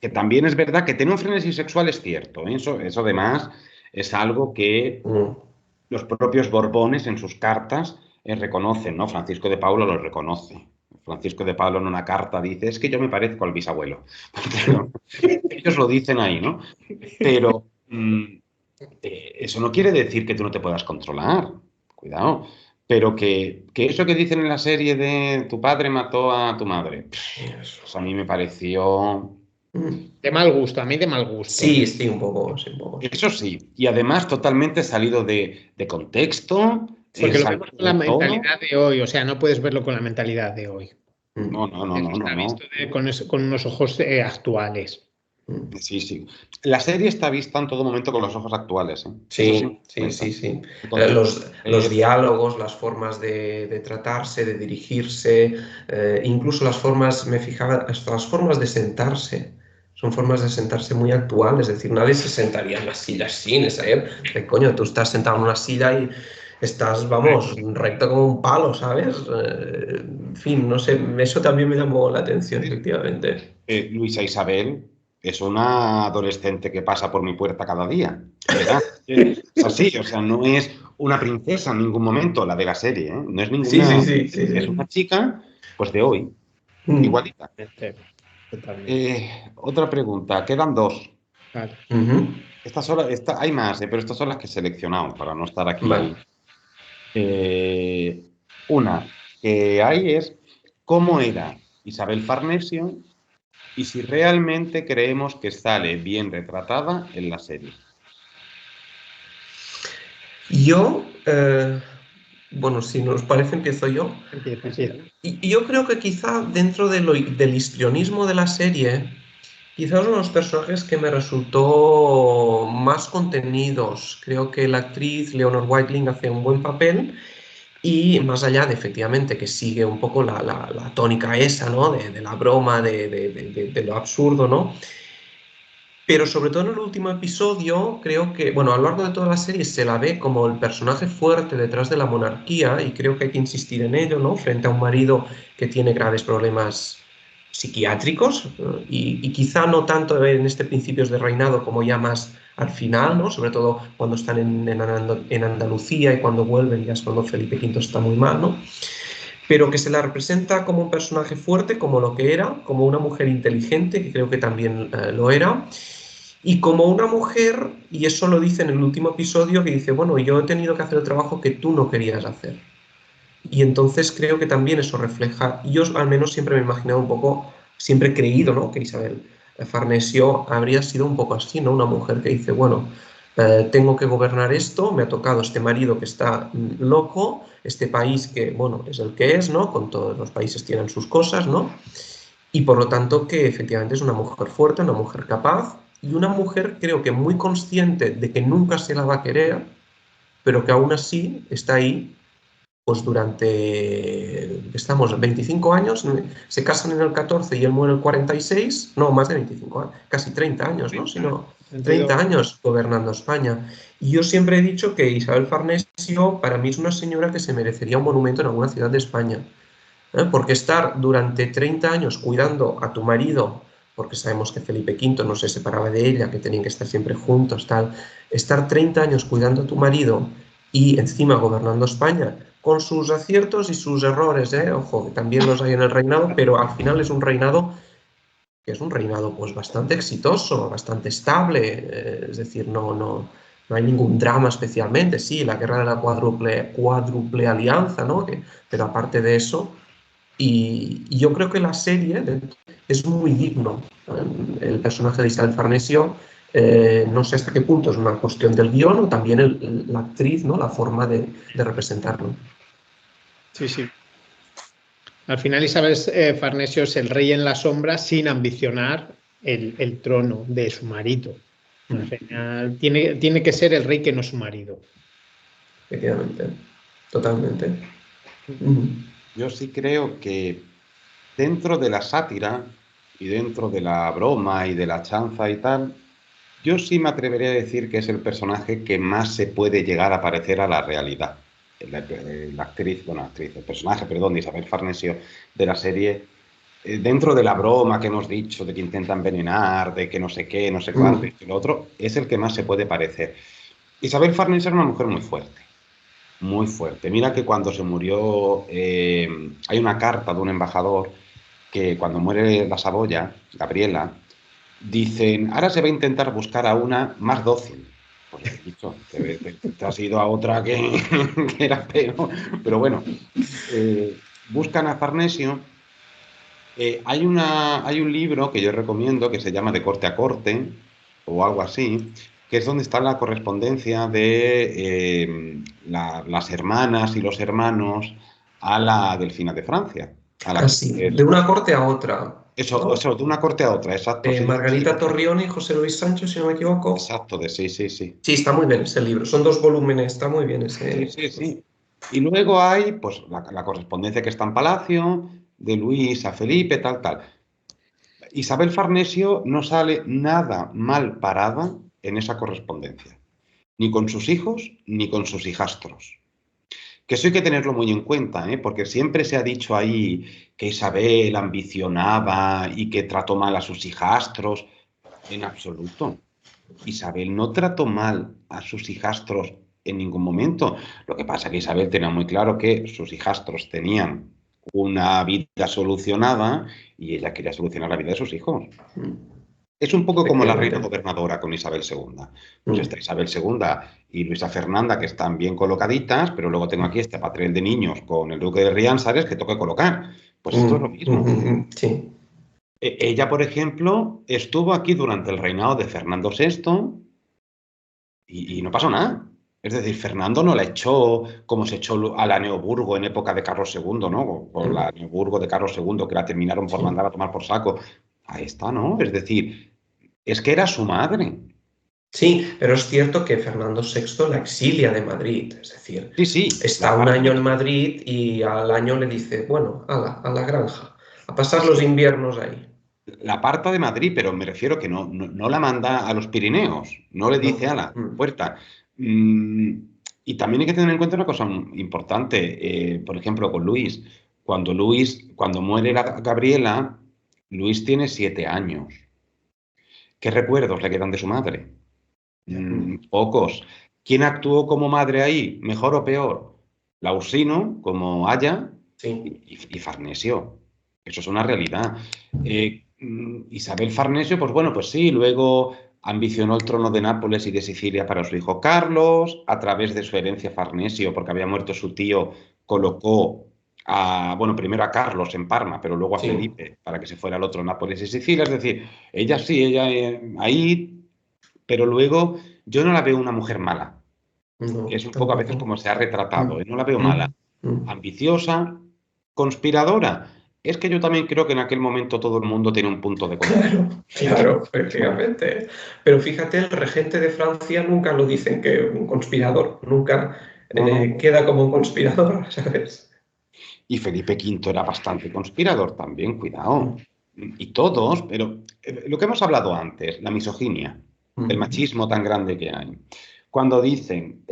que también es verdad que tener un frenesí sexual es cierto, ¿eh? Eso además es algo que mm, los propios Borbones en sus cartas reconocen, ¿no? Francisco de Paula lo reconoce. Francisco de Paula en una carta dice, es que yo me parezco al bisabuelo. Claro, ellos lo dicen ahí, ¿no? Pero eso no quiere decir que tú no te puedas controlar. Cuidado. Pero que eso que dicen en la serie de tu padre mató a tu madre, eso. pues a mí me pareció... Mm. De mal gusto, a mí de mal gusto. Sí, sí, un poco, sí, un poco, sí. Eso sí, y además totalmente salido de contexto, Porque lo vemos salido con la de tono. mentalidad de hoy, o sea, no puedes verlo con la mentalidad de hoy. Mm, No, no, no, Eso no, no, está no. visto con unos ojos actuales. mm. Sí, sí. La serie está vista en todo momento con los ojos actuales, ¿eh? Eso sí me Sí, doy sí, cuenta. sí, sí. El concepto Los diálogos, las formas de tratarse, de dirigirse, incluso las formas, me fijaba, hasta las formas de sentarse. Son formas de sentarse muy actuales, es decir, nadie se sentaría en la silla así, ¿sabes? De coño, tú estás sentado en una silla y estás, vamos, recto como un palo, ¿sabes? En fin, no sé, eso también me llamó la atención, efectivamente. Luisa Isabel es una adolescente que pasa por mi puerta cada día. Verás, es así, o sea, no es una princesa en ningún momento, la de la serie, ¿eh? No es Sí, sí, ninguna, sí, sí, es una sí. chica, pues de hoy, Mm, igualita. Totalmente. Otra pregunta, quedan dos. Vale. ujú. Estas son, hay más, pero estas son las que he seleccionado para no estar Vale. aquí. Eh, una que hay es cómo era Isabel Farnesio y si realmente creemos que sale bien retratada en la serie. Yo, bueno, si nos parece, empiezo yo. Empieza, empieza. Y yo creo que quizá dentro del histrionismo de la serie, quizás uno de los personajes que me resultó más contenidos. Creo que la actriz Leonor Whiteling hace un buen papel y más allá de efectivamente que sigue un poco la tónica esa, ¿no? De la broma, de lo absurdo, ¿no? Pero sobre todo en el último episodio, creo que, bueno, a lo largo de toda la serie se la ve como el personaje fuerte detrás de la monarquía y creo que hay que insistir en ello, ¿no? Frente a un marido que tiene graves problemas psiquiátricos y quizá no tanto en este principios de reinado como ya más al final, ¿no? Sobre todo cuando están en Andalucía y cuando vuelven, ya es cuando Felipe V está muy mal, ¿no? Pero que se la representa como un personaje fuerte, como lo que era, como una mujer inteligente, que creo que también lo era, y como una mujer, y eso lo dice en el último episodio, que dice, bueno, yo he tenido que hacer el trabajo que tú no querías hacer. Y entonces creo que también eso refleja, yo al menos siempre me he imaginado un poco, siempre he creído, ¿no? Que Isabel Farnesio habría sido un poco así, ¿no? Una mujer que dice, bueno, tengo que gobernar esto, me ha tocado este marido que está loco, este país que, bueno, es el que es, ¿no? Con todos los países tienen sus cosas, ¿no? Y por lo tanto que efectivamente es una mujer fuerte, una mujer capaz y una mujer creo que muy consciente de que nunca se la va a querer, pero que aún así está ahí pues durante, estamos, 25 años, se casan en el 14 y él muere en el 46, no, más de 25 años, casi 30 años, ¿no? Sino 30 años gobernando España. Y yo siempre he dicho que Isabel Farnesio para mí es una señora que se merecería un monumento en alguna ciudad de España. Porque estar durante 30 años cuidando a tu marido, porque sabemos que Felipe V no se separaba de ella, que tenían que estar siempre juntos, tal, estar 30 años cuidando a tu marido y encima gobernando España, con sus aciertos y sus errores, ojo, que también los hay en el reinado, pero al final es un reinado que es un reinado pues bastante exitoso, bastante estable, es decir, no hay ningún drama especialmente, sí, la guerra de la cuádruple alianza, ¿no? Pero aparte de eso, y yo creo que la serie es muy digno. El personaje de Isabel Farnesio, no sé hasta qué punto es una cuestión del guión o también la actriz, ¿no? La forma de representarlo. Sí, sí. Al final Isabel Farnesio es el rey en la sombra sin ambicionar el trono de su marido. Al final tiene que ser el rey que no es su marido. Efectivamente, totalmente. Yo sí creo que dentro de la sátira y dentro de la broma y de la chanza y tal, yo sí me atrevería a decir que es el personaje que más se puede llegar a parecer a la realidad. La actriz, el personaje, perdón, de Isabel Farnesio de la serie, dentro de la broma que hemos dicho, de que intenta envenenar, de que no sé qué, no sé cuánto, y lo otro, es el que más se puede parecer. Isabel Farnesio era una mujer muy fuerte. Muy fuerte. Mira que cuando se murió, hay una carta de un embajador que cuando muere la Saboya, Gabriela, dicen, ahora se va a intentar buscar a una más dócil. Pues he dicho, te has ido a otra que, que era peor. Pero bueno, buscan a Farnesio. Hay un libro que yo recomiendo que se llama De corte a corte o algo así, que es donde está la correspondencia de las hermanas y los hermanos a la Delfina de Francia. A la Así, de una corte a otra. eso, de una corte a otra, exacto. Sí, sí, Margarita Torrión y José Luis Sancho, si no me equivoco. exacto, sí, sí, sí. Sí, está muy bien ese libro. Son 2 volúmenes, está muy bien ese. Sí, sí, sí. Y luego hay pues, la correspondencia que está en Palacio, de Luis a Felipe, tal, tal. Isabel Farnesio no sale nada mal parada en esa correspondencia, ni con sus hijos ni con sus hijastros. Que eso hay que tenerlo muy en cuenta, porque siempre se ha dicho ahí que Isabel ambicionaba y que trató mal a sus hijastros. En absoluto. Isabel no trató mal a sus hijastros en ningún momento. Lo que pasa es que Isabel tenía muy claro que sus hijastros tenían una vida solucionada y ella quería solucionar la vida de sus hijos. Es un poco como la reina gobernadora con Isabel II. Pues está Isabel II y Luisa Fernanda, que están bien colocaditas, pero luego tengo aquí este patrón de niños con el duque de Riánsares que tengo que colocar. Pues esto es lo mismo. Sí. Ella, por ejemplo, estuvo aquí durante el reinado de Fernando VI y no pasó nada. Es decir, Fernando no la echó como se echó a la Neoburgo en época de Carlos II, ¿no? Por la Neoburgo de Carlos II, que la terminaron por mandar a tomar por saco. Ahí está, ¿no? Es decir, es que era su madre. Sí, pero es cierto que Fernando VI la exilia de Madrid, es decir, Sí, sí. está un año en Madrid y al año le dice, bueno, a la granja, a pasar los inviernos ahí. La aparta de Madrid, pero me refiero que no la manda a los Pirineos, no le dice a la puerta. Y también hay que tener en cuenta una cosa importante, por ejemplo, con Luis. Cuando muere Gabriela, Luis tiene 7 años. ¿Qué recuerdos le quedan de su madre? Pocos. ¿Quién actuó como madre ahí? ¿Mejor o peor? Lausino, como Aya, Sí. y Farnesio. Eso es una realidad. Isabel Farnesio, pues bueno, pues sí, luego ambicionó el trono de Nápoles y de Sicilia para su hijo Carlos, a través de su herencia Farnesio, porque había muerto su tío, colocó bueno, primero a Carlos en Parma, pero luego a Sí. Felipe, para que se fuera al otro Nápoles y Sicilia. Es decir, ella sí, ella ahí, pero luego yo no la veo una mujer mala, No, que es un poco a veces tampoco. como se ha retratado, no la veo mala. Mm, mm. Ambiciosa, conspiradora. Es que yo también creo que en aquel momento todo el mundo tiene un punto de conspiración. Claro, efectivamente. Pero fíjate, el regente de Francia nunca lo dicen que un conspirador, nunca No, no. queda como un conspirador, ¿sabes? Y Felipe V era bastante conspirador también, cuidado. Y todos, pero lo que hemos hablado antes, la misoginia, el machismo tan grande que hay. Cuando dicen,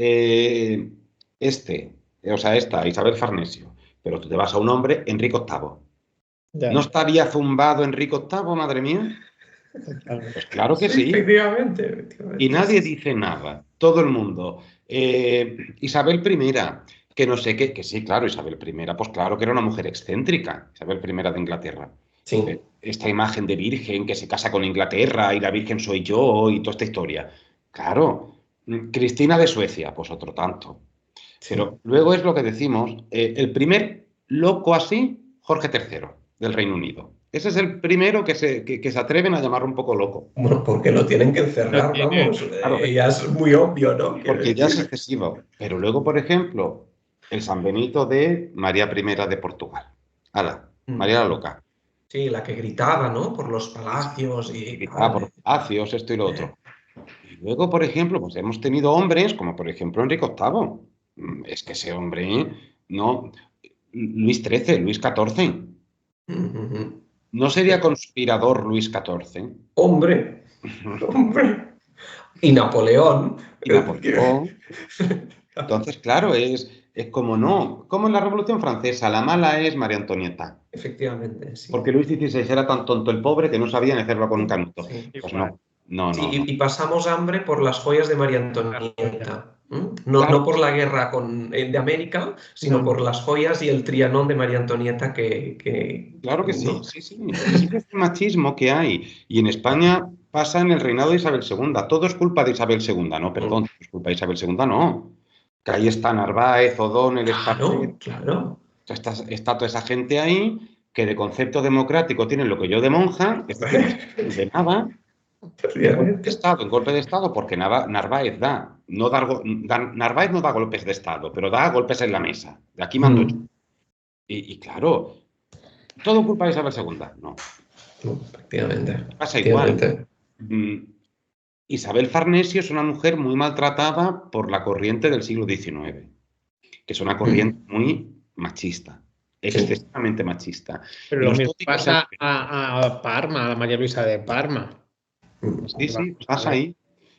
o sea, esta, Isabel Farnesio, pero tú te vas a un hombre, Enrique VIII. ¿No Ya, estaría zumbado Enrique VIII, madre mía? totalmente. Pues claro que Sí, sí. efectivamente, Y efectivamente. nadie dice nada, todo el mundo. Isabel I, que no sé qué, que sí, claro, Isabel I, pues claro que era una mujer excéntrica, Isabel I de Inglaterra. Sí, Esta imagen de virgen que se casa con Inglaterra y la virgen soy yo y toda esta historia. Claro, Cristina de Suecia, pues otro tanto. sí. Pero luego es lo que decimos, el primer loco así, Jorge III, del Reino Unido. Ese es el primero que se atreven a llamar un poco loco. Bueno, porque lo tienen que No encerrar, tiene, vamos. Claro, Ya es muy obvio, ¿no? Quiero porque ya es decir. excesivo. Pero luego, por ejemplo, el San Benito de María I de Portugal. ¡Hala! María la Loca. Sí, la que gritaba, ¿no? Por los Sí, palacios que y gritaba tal. por palacios, esto y lo Eh, otro. Y luego, por ejemplo, pues hemos tenido hombres, como por ejemplo Enrique VIII. Es que ese hombre, no. Luis XIII, Luis XIV. ujú. ¿No sería conspirador Luis XIV? Hombre, hombre. Y Napoleón. Y Napoleón. Entonces, claro, es como no. Como en la Revolución Francesa, la mala es María Antonieta. Efectivamente, sí. Porque Luis XVI era tan tonto el pobre que no sabía ni hacerlo con un canuto. Sí. Pues igual. no, no, Sí, no, no. y pasamos hambre por las joyas de María Las joyas. Antonieta. No, Claro no que por sí, la guerra de América, No, sino por no. las joyas y el Trianón de María Antonieta claro que sí, ¿no? sí, sí. Sí que es el machismo que hay. Y en España pasa en el reinado de Isabel II. Todo es culpa de Isabel II. No, perdón, es culpa de Isabel II, no. Que ahí está Narváez, O'Donnell, Espartero. Claro, claro. Está toda esa gente ahí que de concepto democrático tienen lo que yo de monja, es decir, no se de nada. Efectivamente. En golpe de Estado, porque Narváez Narváez no da golpes de Estado, pero da golpes en la mesa. De aquí mando yo. Y claro, todo culpa de Isabel II. No, Efectivamente. pasa igual. Efectivamente. Mm, Isabel Farnesio es una mujer muy maltratada por la corriente del siglo XIX, que es una corriente muy machista, Sí. excesivamente machista. Pero Y lo los mismo tópicos pasa a Parma, a la María Luisa de Parma. sí, Vamos sí, a pasa ver. ahí.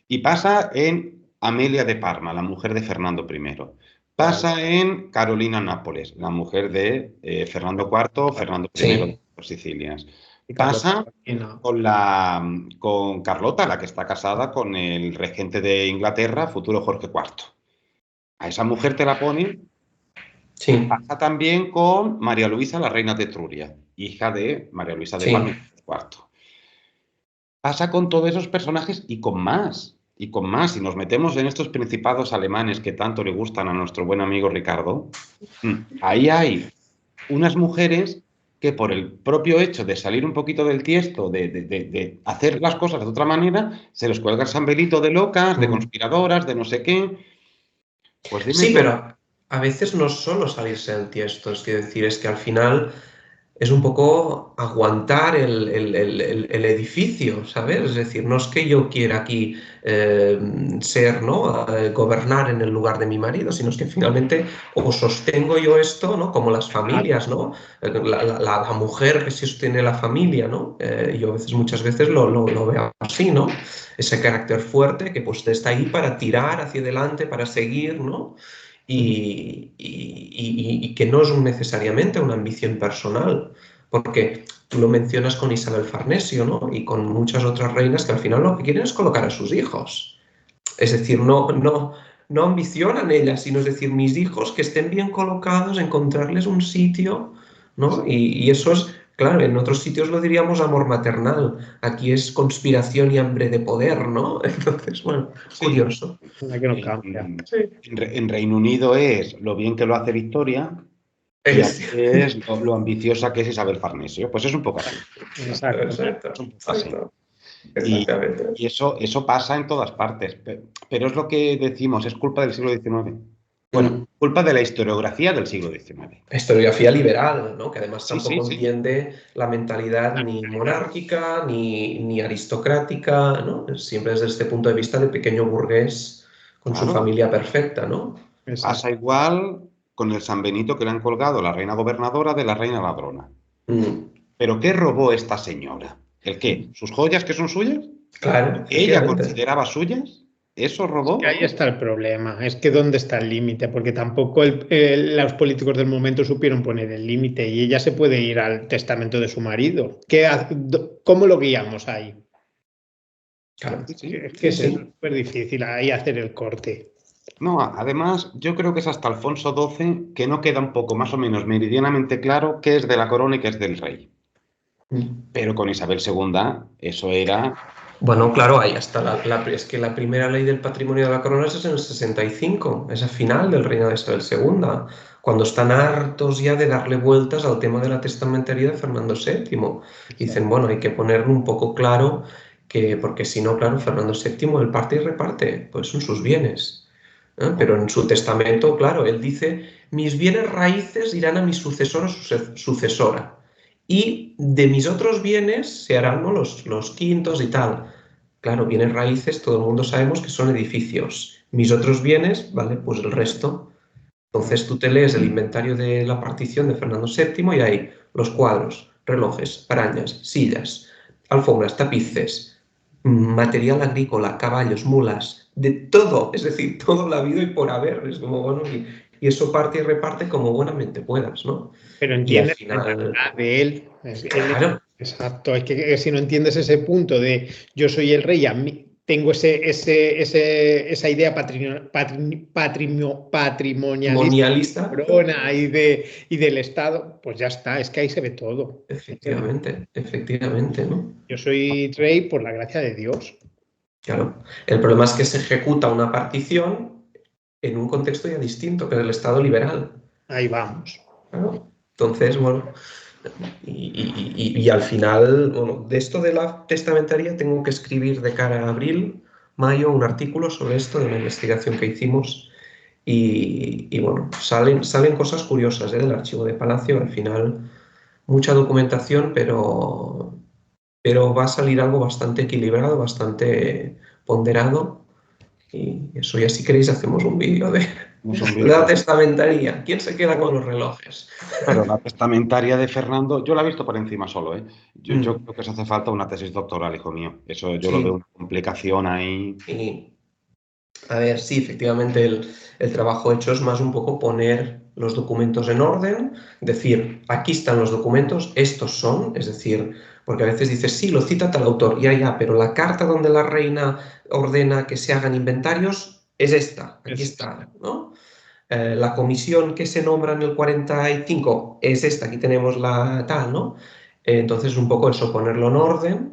Y pasa en Amelia de Parma, la mujer de Fernando I. Vale. Pasa en Carolina Nápoles, la mujer de Fernando IV, Fernando I de Sí. las Sicilias. Y Carlota Pasa Joaquina. con Carlota, la que está casada con el regente de Inglaterra, futuro Jorge IV. A esa mujer te la ponen. Y Sí. pasa también con María Luisa, la reina de Etruria, hija de María Luisa de Parma y Sí. Jorge IV. Pasa con todos esos personajes y con más. Y con más. Si nos metemos en estos principados alemanes que tanto le gustan a nuestro buen amigo Ricardo, ahí hay unas mujeres que por el propio hecho de salir un poquito del tiesto, de hacer las cosas de otra manera, se les cuelga el San Benito de locas, de conspiradoras, de no sé qué. Pues dime Sí, tú. pero a veces no es solo salirse del tiesto, es decir, es que al final es un poco aguantar el edificio, ¿sabes? Es decir, no es que yo quiera aquí ser, ¿no? Gobernar en el lugar de mi marido, sino es que finalmente o sostengo yo esto, ¿no? Como las familias, ¿no? La mujer que sostiene la familia, ¿no? Yo a veces, muchas veces lo veo así, ¿no? Ese carácter fuerte que pues está ahí para tirar hacia adelante, para seguir, ¿no? Y que no es necesariamente una ambición personal, porque tú lo mencionas con Isabel Farnesio, ¿no? Y con muchas otras reinas que al final lo que quieren es colocar a sus hijos. Es decir, no ambicionan ellas, sino es decir, mis hijos que estén bien colocados, encontrarles un sitio, ¿no? Y eso es, claro, en otros sitios lo diríamos amor maternal, aquí es conspiración y hambre de poder, ¿no? Entonces, bueno, Sí. curioso. La que no cambia. En, Sí. en Reino Unido es lo bien que lo hace Victoria, Y así es lo ambiciosa que es Isabel Farnesio. Pues es un poco así. Exacto. Es un poco así. Exactamente. Y eso pasa en todas partes. Pero es lo que decimos, es culpa del siglo XIX. Bueno, culpa de la historiografía del siglo XIX. Historiografía liberal, ¿no? Que además tampoco Sí. entiende la mentalidad ni monárquica ni aristocrática, ¿no? Siempre desde este punto de vista de pequeño burgués con su familia perfecta, ¿no? Pasa igual con el San Benito que le han colgado la reina gobernadora de la reina ladrona. ¿Pero qué robó esta señora? ¿El qué? ¿Sus joyas que son suyas? Claro. ¿Ella consideraba suyas? ¿Eso robó? Es que ahí está el problema. Es que ¿dónde está el límite? Porque tampoco los políticos del momento supieron poner el límite y ella se puede ir al testamento de su marido. ¿Cómo lo guiamos ahí? Claro. Es que es súper difícil ahí hacer el corte. No, además, yo creo que es hasta Alfonso XII que no queda un poco más o menos meridianamente claro qué es de la corona y qué es del rey. Pero con Isabel II eso era... Bueno, claro, ahí está es que la primera ley del patrimonio de la corona es en el 65, es al final del reinado de Isabel II, cuando están hartos ya de darle vueltas al tema de la testamentaría de Fernando VII. Dicen, bueno, hay que ponerlo un poco claro, porque si no, claro, Fernando VII, él parte y reparte, pues son sus bienes. Pero en su testamento, claro, él dice, mis bienes raíces irán a mi sucesor o sucesora. Y de mis otros bienes se harán, ¿no?, los quintos y tal. Claro, bienes raíces, todo el mundo sabemos que son edificios. Mis otros bienes, ¿vale? Pues el resto. Entonces tú te lees el inventario de la partición de Fernando VII y hay los cuadros, relojes, arañas, sillas, alfombras, tapices, material agrícola, caballos, mulas, de todo, es decir, todo lo habido y por haber. Es como, bueno, y eso parte y reparte como buenamente puedas, ¿no? Pero entiendes la mentalidad de él. Claro. Exacto, es que si no entiendes ese punto de yo soy el rey, a mí tengo esa idea patrimonialista corona y del Estado, pues ya está, es que ahí se ve todo. Efectivamente, ¿no? Yo soy rey por la gracia de Dios. Claro, el problema es que se ejecuta una partición en un contexto ya distinto, que es el Estado liberal. Ahí vamos. Claro. Entonces, bueno, y al final, bueno, de esto de la testamentaría tengo que escribir de cara a abril, mayo, un artículo sobre esto, de una investigación que hicimos, y bueno, salen cosas curiosas del archivo de Palacio. Al final, mucha documentación, pero va a salir algo bastante equilibrado, bastante ponderado. Y eso ya, si queréis, hacemos un vídeo de la testamentaría. ¿Quién se queda con los relojes? Pero la testamentaria de Fernando, yo la he visto por encima solo, ¿eh? Yo creo que os hace falta una tesis doctoral, hijo mío. Eso yo lo veo una complicación ahí. Sí. A ver, sí, efectivamente el trabajo hecho es más un poco poner los documentos en orden, decir, aquí están los documentos, estos son, es decir, porque a veces dices, sí, lo cita tal autor, ya, pero la carta donde la reina ordena que se hagan inventarios es esta, aquí está, ¿no? La comisión que se nombra en el 45 es esta, aquí tenemos la tal, ¿no? Entonces, un poco eso, ponerlo en orden.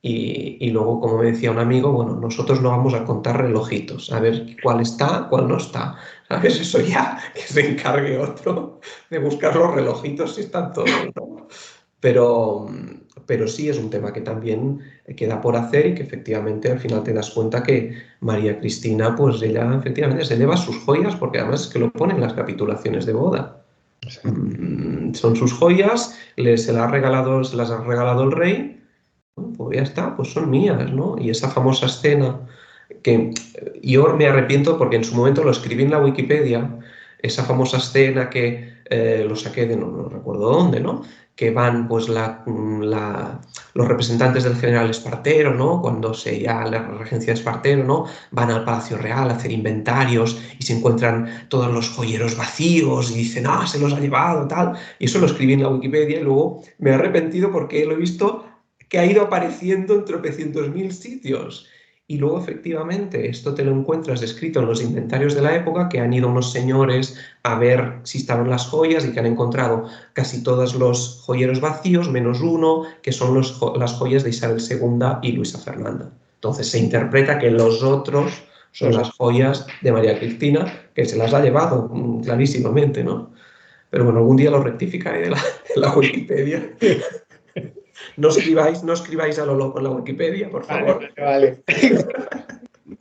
Y luego, como me decía un amigo, bueno, nosotros no vamos a contar relojitos, a ver cuál está, cuál no está. ¿Sabes? Eso ya, que se encargue otro de buscar los relojitos si están todos, ¿no? Pero sí es un tema que también queda por hacer y que efectivamente al final te das cuenta que María Cristina, pues ella efectivamente se lleva sus joyas, porque además es que lo ponen en las capitulaciones de boda. Son sus joyas, se las ha regalado el rey. Pues ya está, pues son mías, ¿no? Y esa famosa escena que yo me arrepiento porque en su momento lo escribí en la Wikipedia, esa famosa escena que lo saqué de no recuerdo dónde, ¿no? Que van pues los representantes del general Espartero, ¿no? Cuando ya la regencia de Espartero, ¿no? Van al Palacio Real a hacer inventarios y se encuentran todos los joyeros vacíos y dicen, ah, se los ha llevado, tal. Y eso lo escribí en la Wikipedia y luego me he arrepentido porque lo he visto que ha ido apareciendo en tropecientos mil sitios. Y luego, efectivamente, esto te lo encuentras descrito en los inventarios de la época, que han ido unos señores a ver si estaban las joyas y que han encontrado casi todos los joyeros vacíos, menos uno, que son las joyas de Isabel II y Luisa Fernanda. Entonces se interpreta que los otros son las joyas de María Cristina, que se las ha llevado clarísimamente, ¿no? Pero bueno, algún día lo rectificaré de la Wikipedia. No escribáis a lo loco en la Wikipedia, por favor. Vale.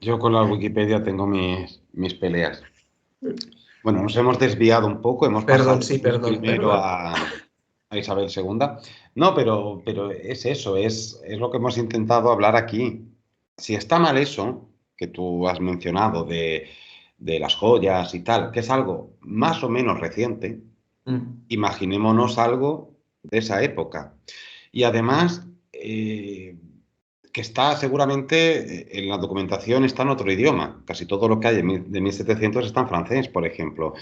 Yo con la Wikipedia tengo mis peleas. Bueno, nos hemos desviado un poco, hemos pasado primero perdón. a Isabel II. No, pero es eso, es lo que hemos intentado hablar aquí. Si está mal eso que tú has mencionado de las joyas y tal, que es algo más o menos reciente, imaginémonos algo de esa época. Y además, que está seguramente en la documentación está en otro idioma. Casi todo lo que hay de 1700 está en francés, por ejemplo.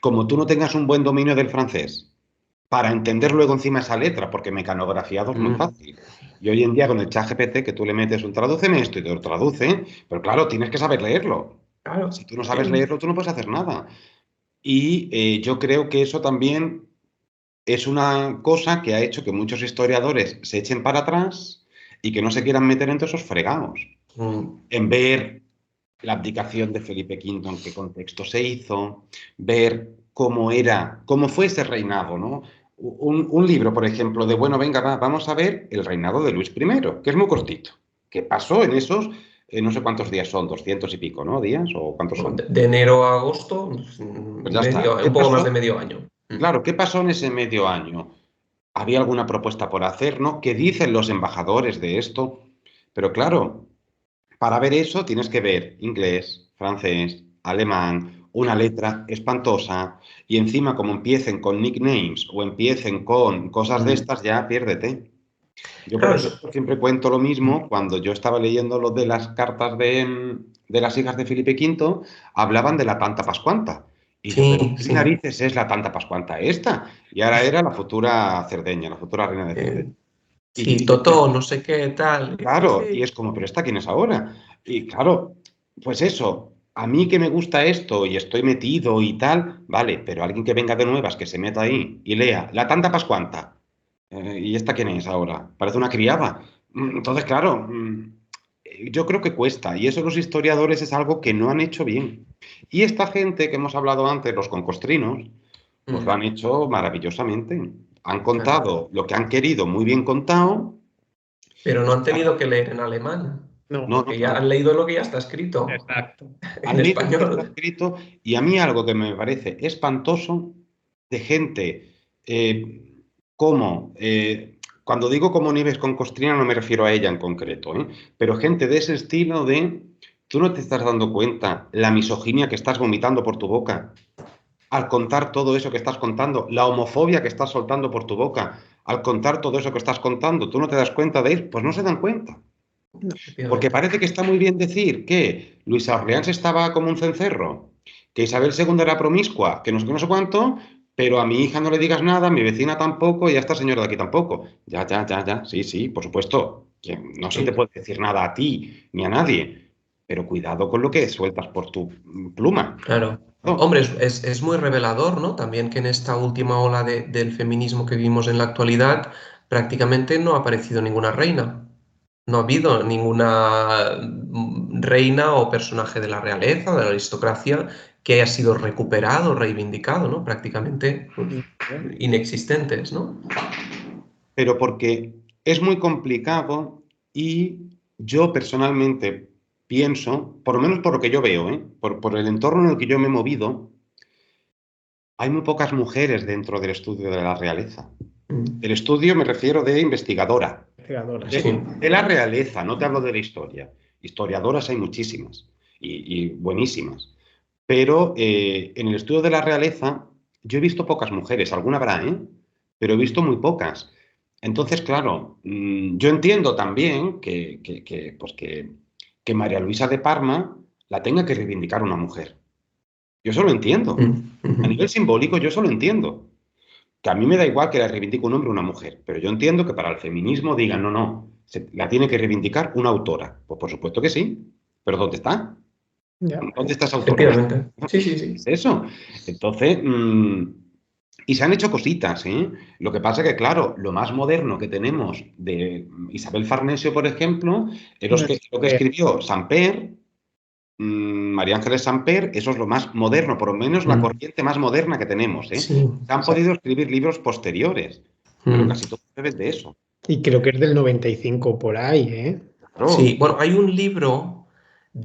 Como tú no tengas un buen dominio del francés, para entender luego encima esa letra, porque mecanografiado es muy fácil. Y hoy en día con el ChatGPT, que tú le metes un tradúceme esto y te lo traduce, pero claro, tienes que saber leerlo. Claro. Si tú no sabes leerlo, tú no puedes hacer nada. Y yo creo que eso también es una cosa que ha hecho que muchos historiadores se echen para atrás y que no se quieran meter entre esos fregados. En ver la abdicación de Felipe V, en qué contexto se hizo, ver cómo fue ese reinado, ¿no? Un libro, por ejemplo, de, bueno, venga, vamos a ver el reinado de Luis I, que es muy cortito. ¿Qué pasó en esos, no sé cuántos días son, 200 y pico, ¿no? ¿Días? ¿O cuántos son? De enero a agosto, Pues ya está. un poco más de medio año. Claro, ¿qué pasó en ese medio año? ¿Había alguna propuesta por hacer, no? ¿Qué dicen los embajadores de esto? Pero claro, para ver eso tienes que ver inglés, francés, alemán, una letra espantosa y encima como empiecen con nicknames o empiecen con cosas de estas, ya piérdete. Yo por eso siempre cuento lo mismo. Cuando yo estaba leyendo lo de las cartas de las hijas de Felipe V, hablaban de la Tanta Pascuanta. Y yo, pero ¿qué narices es la Tanta Pascuanta esta? Y ahora era la futura Cerdeña, la futura reina de Cerdeña. Sí, Totó, no sé qué tal. Claro, y es como, pero ¿esta quién es ahora? Y claro, pues eso, a mí que me gusta esto y estoy metido y tal, vale, pero alguien que venga de nuevas, que se meta ahí y lea la Tanta Pascuanta. ¿Y esta quién es ahora? Parece una criada. Entonces, claro, yo creo que cuesta, y eso los historiadores es algo que no han hecho bien. Y esta gente que hemos hablado antes, los concostrinos, pues lo han hecho maravillosamente. Han contado lo que han querido, muy bien contado. Pero no han tenido que leer en alemán. No, Porque ya han leído lo que ya está escrito. Exacto. En español. Está escrito, y a mí algo que me parece espantoso de gente cuando digo como Nieves con Costrina no me refiero a ella en concreto, pero gente de ese estilo tú no te estás dando cuenta la misoginia que estás vomitando por tu boca al contar todo eso que estás contando, la homofobia que estás soltando por tu boca al contar todo eso que estás contando, tú no te das cuenta de él, pues no se dan cuenta. Porque parece que está muy bien decir que Luisa Orleans estaba como un cencerro, que Isabel II era promiscua, que no sé qué, no sé cuánto, pero a mi hija no le digas nada, a mi vecina tampoco y a esta señora de aquí tampoco. Ya, sí, por supuesto, que no se te puede decir nada a ti ni a nadie, pero cuidado con lo que sueltas por tu pluma. Claro. Hombre, es muy revelador, ¿no? También que en esta última ola del feminismo que vivimos en la actualidad prácticamente no ha aparecido ninguna reina. No ha habido ninguna reina o personaje de la realeza, de la aristocracia, que haya sido recuperado, reivindicado, ¿no? Prácticamente inexistentes, ¿no? Pero porque es muy complicado y yo personalmente pienso, por lo menos por lo que yo veo, por el entorno en el que yo me he movido, hay muy pocas mujeres dentro del estudio de la realeza. El estudio me refiero de investigadora. De la realeza, no te hablo de la historia. Historiadoras hay muchísimas y buenísimas. Pero en el estudio de la realeza yo he visto pocas mujeres, alguna habrá, pero he visto muy pocas. Entonces, claro, yo entiendo también que María Luisa de Parma la tenga que reivindicar una mujer. Yo eso lo entiendo. A nivel simbólico yo eso lo entiendo. Que a mí me da igual que la reivindique un hombre o una mujer, pero yo entiendo que para el feminismo digan, no, la tiene que reivindicar una autora. Pues por supuesto que sí, pero ¿dónde está? ¿Dónde está esa autora? Efectivamente. Sí. Es eso. Entonces, y se han hecho cositas, ¿eh? Lo que pasa es que, claro, lo más moderno que tenemos de Isabel Farnesio, por ejemplo, es lo que escribió Samper, María Ángeles Samper, eso es lo más moderno, por lo menos la corriente más moderna que tenemos, ¿eh? Sí, Se han podido escribir libros posteriores, pero casi todos beben de eso. Y creo que es del 95 por ahí, ¿eh? Claro, sí, bueno, hay un libro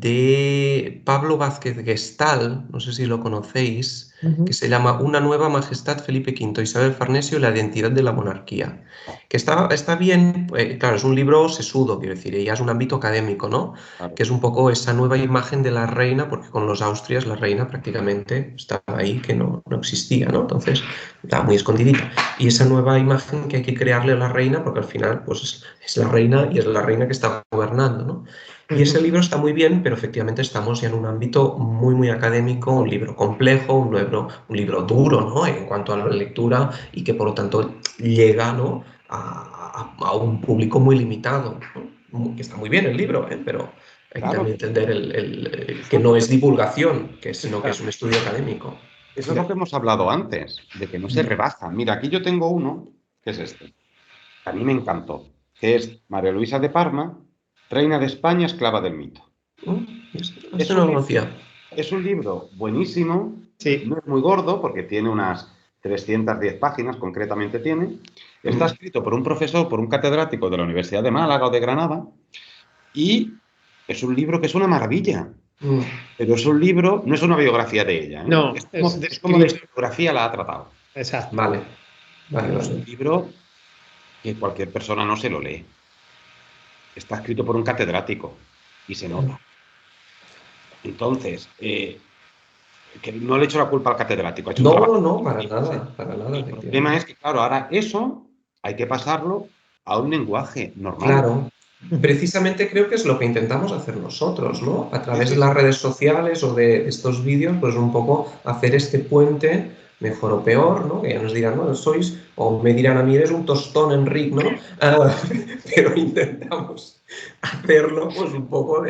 de Pablo Vázquez Gestal, no sé si lo conocéis, que se llama Una nueva majestad Felipe V, Isabel Farnesio y la identidad de la monarquía, que está bien, claro, es un libro sesudo, quiero decir, y ya es un ámbito académico, ¿no? claro. Que es un poco esa nueva imagen de la reina, porque con los Austrias la reina prácticamente estaba ahí, que no existía, ¿no? Entonces, estaba muy escondidita. Y esa nueva imagen que hay que crearle a la reina, porque al final, pues es la reina y es la reina que está gobernando, ¿no? Y ese libro está muy bien, pero efectivamente estamos ya en un ámbito muy, muy académico, un libro complejo, un libro duro, ¿no? En cuanto a la lectura y que por lo tanto llega, ¿no? a un público muy limitado, ¿no? Que está muy bien el libro, ¿eh? Pero hay que Claro, también entender que eso es no lo que, es divulgación, sino que es claro, un estudio académico. eso es lo que hemos hablado antes, de que no se rebaja. Mira, aquí yo tengo uno, que es este, que a mí me encantó, que es María Luisa de Parma, Reina de España, esclava del mito. ¿No? Es No un lo libro, conocía. es un libro buenísimo, Sí. no es muy gordo porque tiene unas 310 páginas, concretamente tiene. Está Mm, escrito por un profesor, por un catedrático de la Universidad de Málaga o de Granada, y es un libro que es una maravilla. mm. Pero es un libro, no es una biografía de ella, ¿eh? No, es Es como la describe. historiografía la ha tratado. Exacto. Vale, vale, Pero es un vale. libro que cualquier persona no se lo lee. Está escrito por un catedrático y se nota. Entonces, que no le echo la culpa al catedrático, ha hecho un trabajo. No, no, para nada, El problema efectivamente. es que, claro, ahora eso hay que pasarlo a un lenguaje normal. Claro, precisamente creo que es lo que intentamos hacer nosotros, ¿no? A Sí, través de sí, las sí. redes sociales o de estos vídeos, pues un poco hacer este puente, mejor o peor, ¿no? Que ya nos dirán, no, sois, o me dirán a mí, eres un tostón, Enric, ¿no? Pero intentamos hacerlo, pues un poco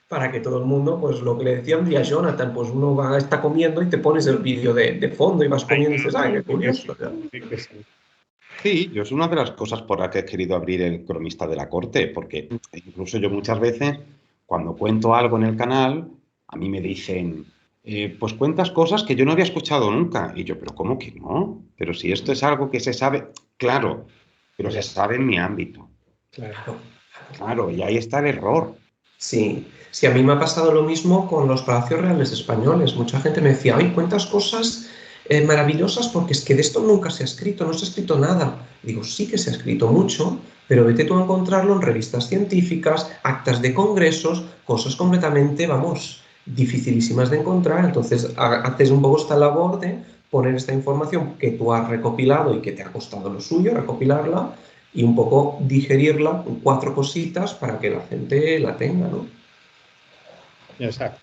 para que todo el mundo, pues lo que le decía un día a Jonathan, pues uno está comiendo y te pones el vídeo de fondo y vas Ay, comiendo y dices, ay, qué que sí, curioso, ¿no? que sí. Sí, yo es una de las cosas por las que he querido abrir el cronista de la corte, porque incluso yo muchas veces, cuando cuento algo en el canal, a mí me dicen, pues cuentas cosas que yo no había escuchado nunca. Y yo, pero ¿cómo que no? Pero si esto es algo que se sabe, claro, pero se Ya, sabe en mi ámbito. claro. Claro, y ahí está el error. Sí, sí, a mí me ha pasado lo mismo con los palacios reales españoles. Mucha gente me decía, ay, cuentas cosas maravillosas porque es que de esto nunca se ha escrito, no se ha escrito nada. Digo, sí que se ha escrito mucho, pero vete tú a encontrarlo en revistas científicas, actas de congresos, cosas completamente, vamos, dificilísimas de encontrar. Entonces, haces un poco esta labor de poner esta información que tú has recopilado y que te ha costado lo suyo recopilarla y un poco digerirla en cuatro cositas para que la gente la tenga, ¿no? Exacto.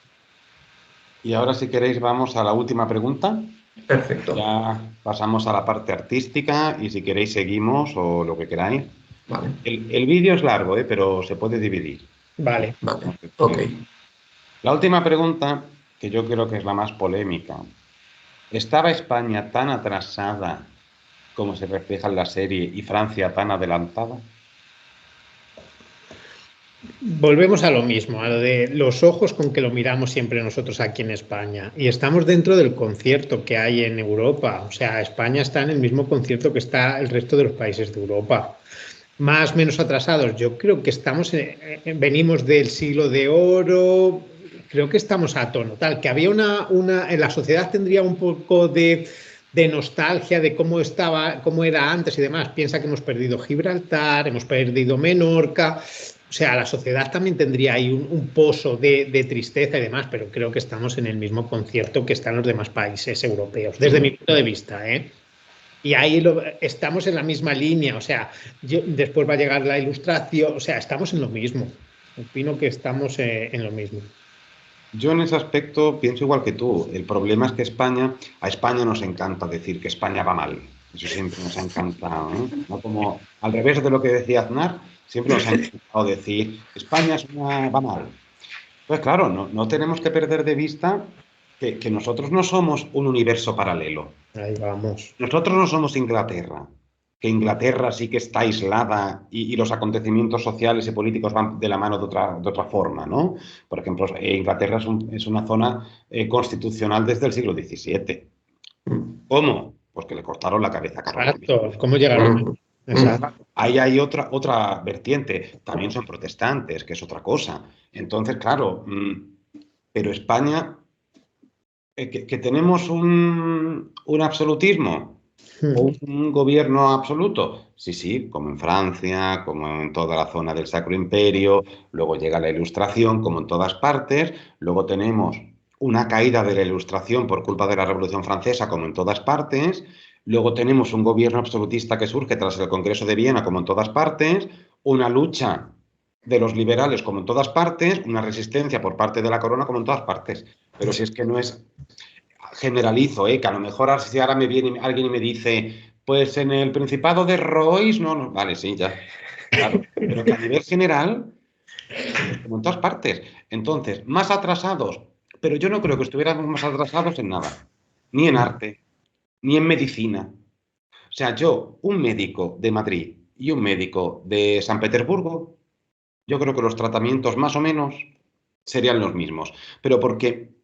Y ahora, si queréis, vamos a la última pregunta. Perfecto. Ya pasamos a la parte artística y si queréis seguimos o lo que queráis. Vale, El vídeo es largo, pero se puede dividir. Vale. vale. No sé Ok. La última pregunta, que yo creo que es la más polémica. ¿Estaba España tan atrasada como se refleja en la serie y Francia tan adelantada? Volvemos a lo mismo, a lo de los ojos con que lo miramos siempre nosotros aquí en España. Y estamos dentro del concierto que hay en Europa. O sea, España está en el mismo concierto que está el resto de los países de Europa. Más o menos atrasados. Yo creo que estamos, venimos del siglo de oro, creo que estamos a tono. Tal, que había en la sociedad tendría un poco de nostalgia de cómo estaba, cómo era antes y demás. Piensa que hemos perdido Gibraltar, hemos perdido Menorca. O sea, la sociedad también tendría ahí un pozo de tristeza y demás, pero creo que estamos en el mismo concierto que están los demás países europeos, desde mi punto de vista, ¿eh? Y ahí estamos en la misma línea, o sea, después va a llegar la ilustración, o sea, estamos en lo mismo. Opino que estamos en lo mismo. Yo en ese aspecto pienso igual que tú. El problema es que a España nos encanta decir que España va mal. Eso siempre nos ha encantado, ¿eh? No como al revés de lo que decía Aznar, siempre nos ha encantado decir España va mal. Pues claro, no tenemos que perder de vista que nosotros no somos un universo paralelo. Ahí vamos. Nosotros no somos Inglaterra. que Inglaterra sí que está aislada y los acontecimientos sociales y políticos van de la mano de otra forma, ¿no? Por ejemplo, Inglaterra es una zona constitucional desde el siglo XVII. ¿Cómo? Pues que le cortaron la cabeza a Carlos I. Exacto. ¿Cómo llegaron ahí? Exacto. Ahí hay otra vertiente. También son protestantes, que es otra cosa. Entonces, claro, pero España, que tenemos un absolutismo o un gobierno absoluto. Sí, sí, como en Francia, como en toda la zona del Sacro Imperio, luego llega la Ilustración, como en todas partes, luego tenemos una caída de la Ilustración por culpa de la Revolución Francesa, como en todas partes, luego tenemos un gobierno absolutista que surge tras el Congreso de Viena, como en todas partes, una lucha de los liberales, como en todas partes, una resistencia por parte de la corona, como en todas partes. Pero si es que no es... Generalizo, que a lo mejor si ahora me viene alguien y me dice, pues en el Principado de Royce, no, vale, sí, ya, claro, pero que a nivel general, como en todas partes. Entonces, más atrasados, pero yo no creo que estuviéramos más atrasados en nada, ni en arte, ni en medicina. O sea, yo, un médico de Madrid y un médico de San Petersburgo, yo creo que los tratamientos más o menos serían los mismos, pero porque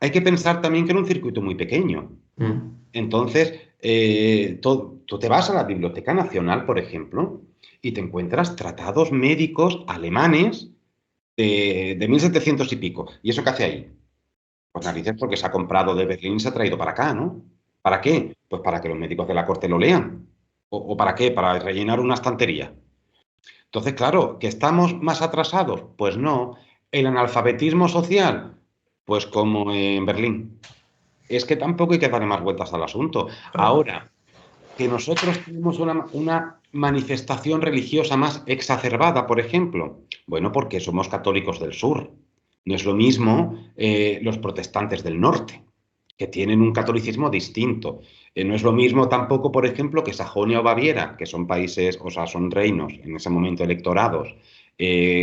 hay que pensar también que era un circuito muy pequeño. Entonces, tú te vas a la Biblioteca Nacional, por ejemplo, y te encuentras tratados médicos alemanes de 1700 y pico. ¿Y eso qué hace ahí? Pues narices porque se ha comprado de Berlín y se ha traído para acá, ¿no? ¿Para qué? Pues para que los médicos de la corte lo lean. ¿O para qué? Para rellenar una estantería. Entonces, claro, ¿que estamos más atrasados? Pues no. ¿El analfabetismo social? Pues como en Berlín. Es que tampoco hay que darle más vueltas al asunto. Ahora, que nosotros tenemos una manifestación religiosa más exacerbada, por ejemplo, bueno, porque somos católicos del sur. No es lo mismo los protestantes del norte, que tienen un catolicismo distinto. No es lo mismo tampoco, por ejemplo, que Sajonia o Baviera, que son países, o sea, son reinos en ese momento electorados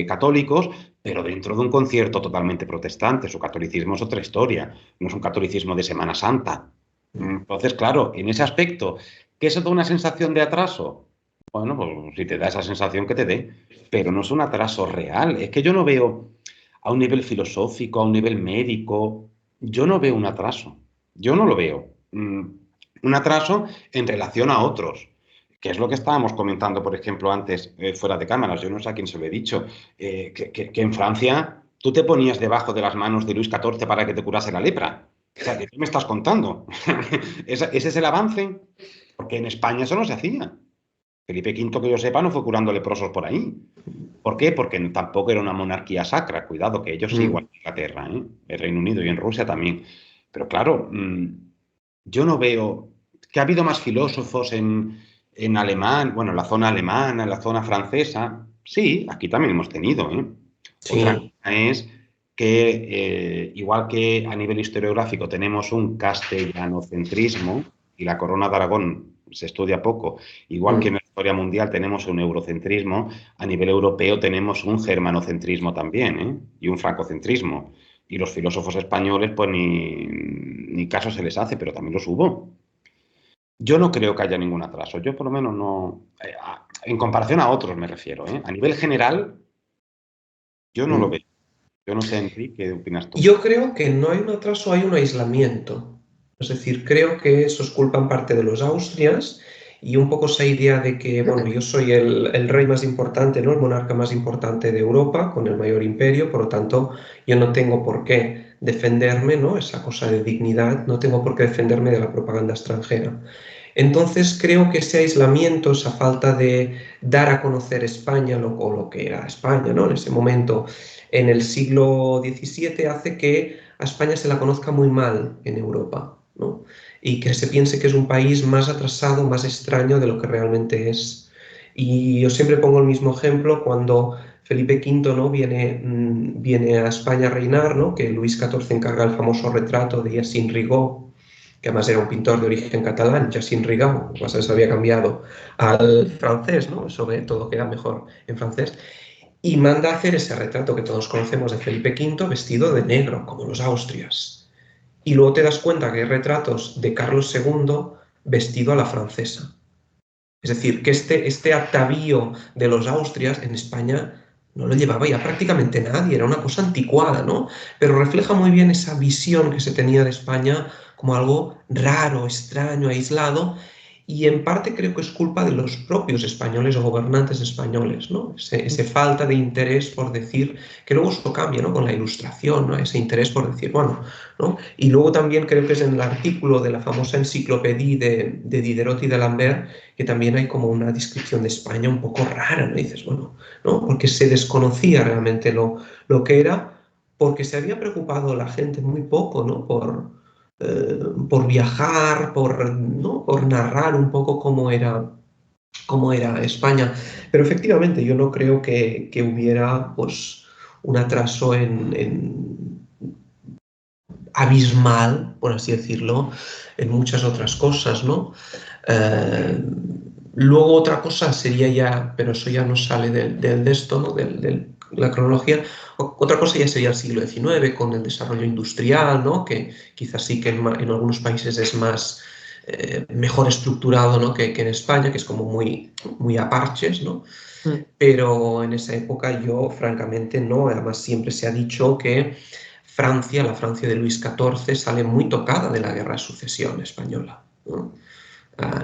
católicos, pero dentro de un concierto totalmente protestante. Su catolicismo es otra historia, no es un catolicismo de Semana Santa. Entonces, claro, en ese aspecto, ¿qué es una sensación de atraso? Bueno, pues si te da esa sensación que te dé, pero no es un atraso real. Es que yo no veo a un nivel filosófico, a un nivel médico, yo no veo un atraso. Yo no lo veo. Un atraso en relación a otros, que es lo que estábamos comentando, por ejemplo, antes, fuera de cámaras. Yo no sé a quién se lo he dicho, que en Francia tú te ponías debajo de las manos de Luis XIV para que te curase la lepra. O sea, ¿qué me estás contando? ¿Ese es el avance? Porque en España eso no se hacía. Felipe V, que yo sepa, no fue curando leprosos por ahí. ¿Por qué? Porque tampoco era una monarquía sacra. Cuidado, que ellos sí, igual que Inglaterra, el Reino Unido y en Rusia también. Pero claro, yo no veo que ha habido más filósofos en alemán, bueno, en la zona alemana, en la zona francesa. Sí, aquí también hemos tenido. Sí. Otra cosa es que, igual que a nivel historiográfico tenemos un castellanocentrismo y la corona de Aragón se estudia poco, igual que en la historia mundial tenemos un eurocentrismo, a nivel europeo tenemos un germanocentrismo también, y un francocentrismo. Y los filósofos españoles, pues ni caso se les hace, pero también los hubo. Yo no creo que haya ningún atraso. Yo por lo menos no... en comparación a otros me refiero. A nivel general, yo no lo veo. Yo no sé, Enrique, ¿qué opinas tú? Yo creo que no hay un atraso, hay un aislamiento. Es decir, creo que eso es culpa en parte de los Austrias y un poco esa idea de que, bueno, yo soy el rey más importante, ¿no? El monarca más importante de Europa, con el mayor imperio, por lo tanto, yo no tengo por qué defenderme, ¿no? Esa cosa de dignidad, no tengo por qué defenderme de la propaganda extranjera. Entonces creo que ese aislamiento, esa falta de dar a conocer España o lo que era España, ¿no? En ese momento, en el siglo XVII, hace que a España se la conozca muy mal en Europa, ¿no? Y que se piense que es un país más atrasado, más extraño de lo que realmente es. Y yo siempre pongo el mismo ejemplo cuando Felipe V, ¿no? viene a España a reinar, ¿no? Que Luis XIV encarga el famoso retrato de Jacint Rigaud, que además era un pintor de origen catalán, Jacint Rigaud, pues se había cambiado al francés, ¿no? Sobre todo queda mejor en francés, y manda a hacer ese retrato que todos conocemos de Felipe V vestido de negro, como los Austrias. Y luego te das cuenta que hay retratos de Carlos II vestido a la francesa. Es decir, que este atavío de los Austrias en España no lo llevaba ya prácticamente nadie, era una cosa anticuada, ¿no? Pero refleja muy bien esa visión que se tenía de España como algo raro, extraño, aislado, y en parte creo que es culpa de los propios españoles o gobernantes españoles, ¿no? Ese falta de interés por decir, que luego eso cambia, ¿no? Con la Ilustración, ¿no? Ese interés por decir, bueno, ¿no? Y luego también creo que es en el artículo de la famosa enciclopedia de Diderot y d'Alembert, que también hay como una descripción de España un poco rara, ¿no? Y dices, bueno, ¿no? Porque se desconocía realmente lo que era, porque se había preocupado la gente muy poco, ¿no? Por viajar, ¿no? Por narrar un poco cómo era España. Pero efectivamente yo no creo que hubiera pues, un atraso abismal, por así decirlo, en muchas otras cosas, ¿no? Eh, Luego otra cosa sería ya, pero eso ya no sale de esto, ¿no? De la cronología. Otra cosa ya sería el siglo XIX con el desarrollo industrial, ¿no? Que quizás sí que en algunos países es más mejor estructurado, ¿no? que en España, que es como muy a parches, ¿no? Pero en esa época yo francamente no, además siempre se ha dicho que Francia, la Francia de Luis XIV, sale muy tocada de la guerra de sucesión española, ¿no?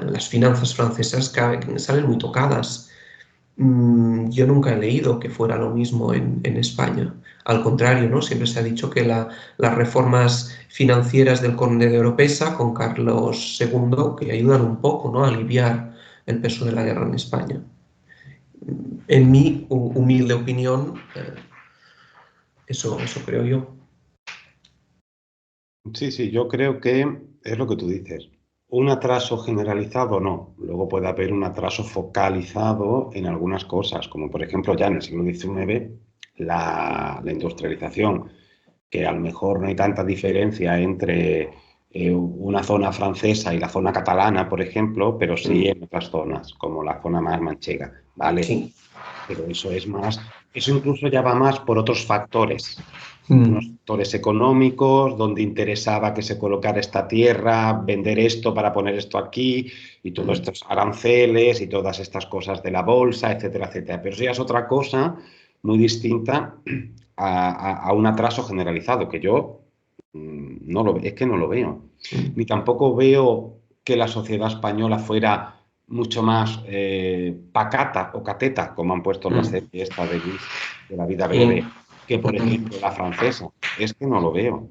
Las finanzas francesas salen muy tocadas. Yo nunca he leído que fuera lo mismo en España. Al contrario, ¿no? Siempre se ha dicho que las reformas financieras del Conde de Oropesa con Carlos II que ayudan un poco, ¿no? A aliviar el peso de la guerra en España. En mi humilde opinión, eso creo yo. Sí, sí, yo creo que es lo que tú dices. Un atraso generalizado no. Luego puede haber un atraso focalizado en algunas cosas, como por ejemplo ya en el siglo XIX la industrialización, que a lo mejor no hay tanta diferencia entre una zona francesa y la zona catalana, por ejemplo, pero sí en otras zonas, como la zona más manchega, ¿vale? Sí. Pero eso es más, eso incluso ya va más por otros factores, unos factores económicos, donde interesaba que se colocara esta tierra, vender esto para poner esto aquí, y todos estos aranceles y todas estas cosas de la bolsa, etcétera, etcétera. Pero eso ya es otra cosa muy distinta a un atraso generalizado, que yo no lo, es que no lo veo. Ni tampoco veo que la sociedad española fuera mucho más pacata o cateta, como han puesto en la serie esta de Luis, de la vida breve, que por ejemplo la francesa. Es que no lo veo.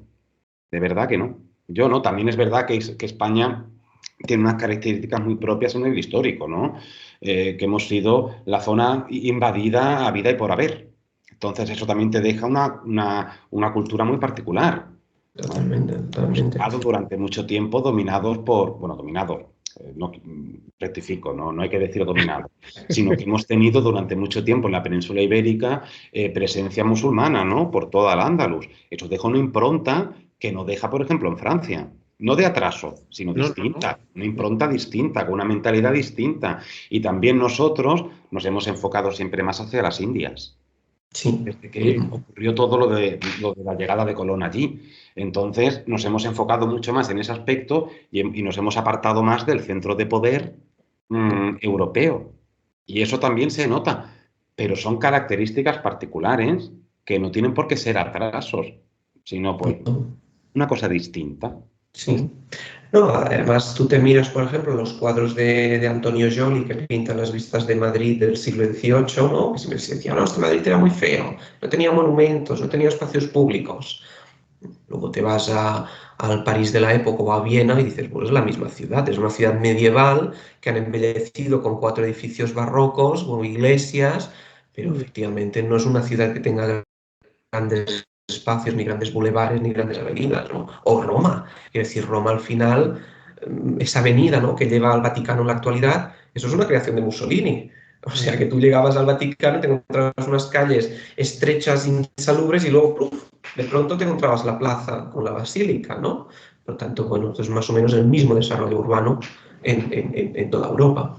De verdad que no. Yo no. También es verdad que España tiene unas características muy propias en el histórico, ¿no? Que hemos sido la zona invadida a vida y por haber. Entonces eso también te deja una cultura muy particular, ¿no? Totalmente, Hemos totalmente. estado durante mucho tiempo dominados por, bueno, dominados, no rectifico, no hay que decir dominado, sino que hemos tenido durante mucho tiempo en la península ibérica presencia musulmana, ¿no? Por toda el Andalus. Eso deja una impronta que no deja, por ejemplo, en Francia. No de atraso, sino No, distinta, una impronta distinta, con una mentalidad distinta. Y también nosotros nos hemos enfocado siempre más hacia las Indias, Sí. desde que ocurrió todo lo de la llegada de Colón allí. Entonces nos hemos enfocado mucho más en ese aspecto y nos hemos apartado más del centro de poder europeo. Y eso también se nota, pero son características particulares que no tienen por qué ser atrasos, sino pues una cosa distinta. Sí. No, además tú te miras, por ejemplo, los cuadros de Antonio Gioli que pintan las vistas de Madrid del siglo XVIII, ¿no? Que siempre se decía, no, este Madrid era muy feo, no tenía monumentos, no tenía espacios públicos. Luego te vas al París de la época o a Viena y dices, pues es la misma ciudad, es una ciudad medieval que han embellecido con 4 edificios barrocos o iglesias, pero efectivamente no es una ciudad que tenga grandes espacios, ni grandes bulevares, ni grandes avenidas, ¿no? O Roma, quiero decir, Roma al final, esa avenida, ¿no? que lleva al Vaticano en la actualidad, eso es una creación de Mussolini. O sea que tú llegabas al Vaticano y te encontrabas unas calles estrechas, insalubres, y luego, ¡pluf!, de pronto te encontrabas la plaza con la basílica, ¿no? Por lo tanto, bueno, esto es más o menos el mismo desarrollo urbano en toda Europa.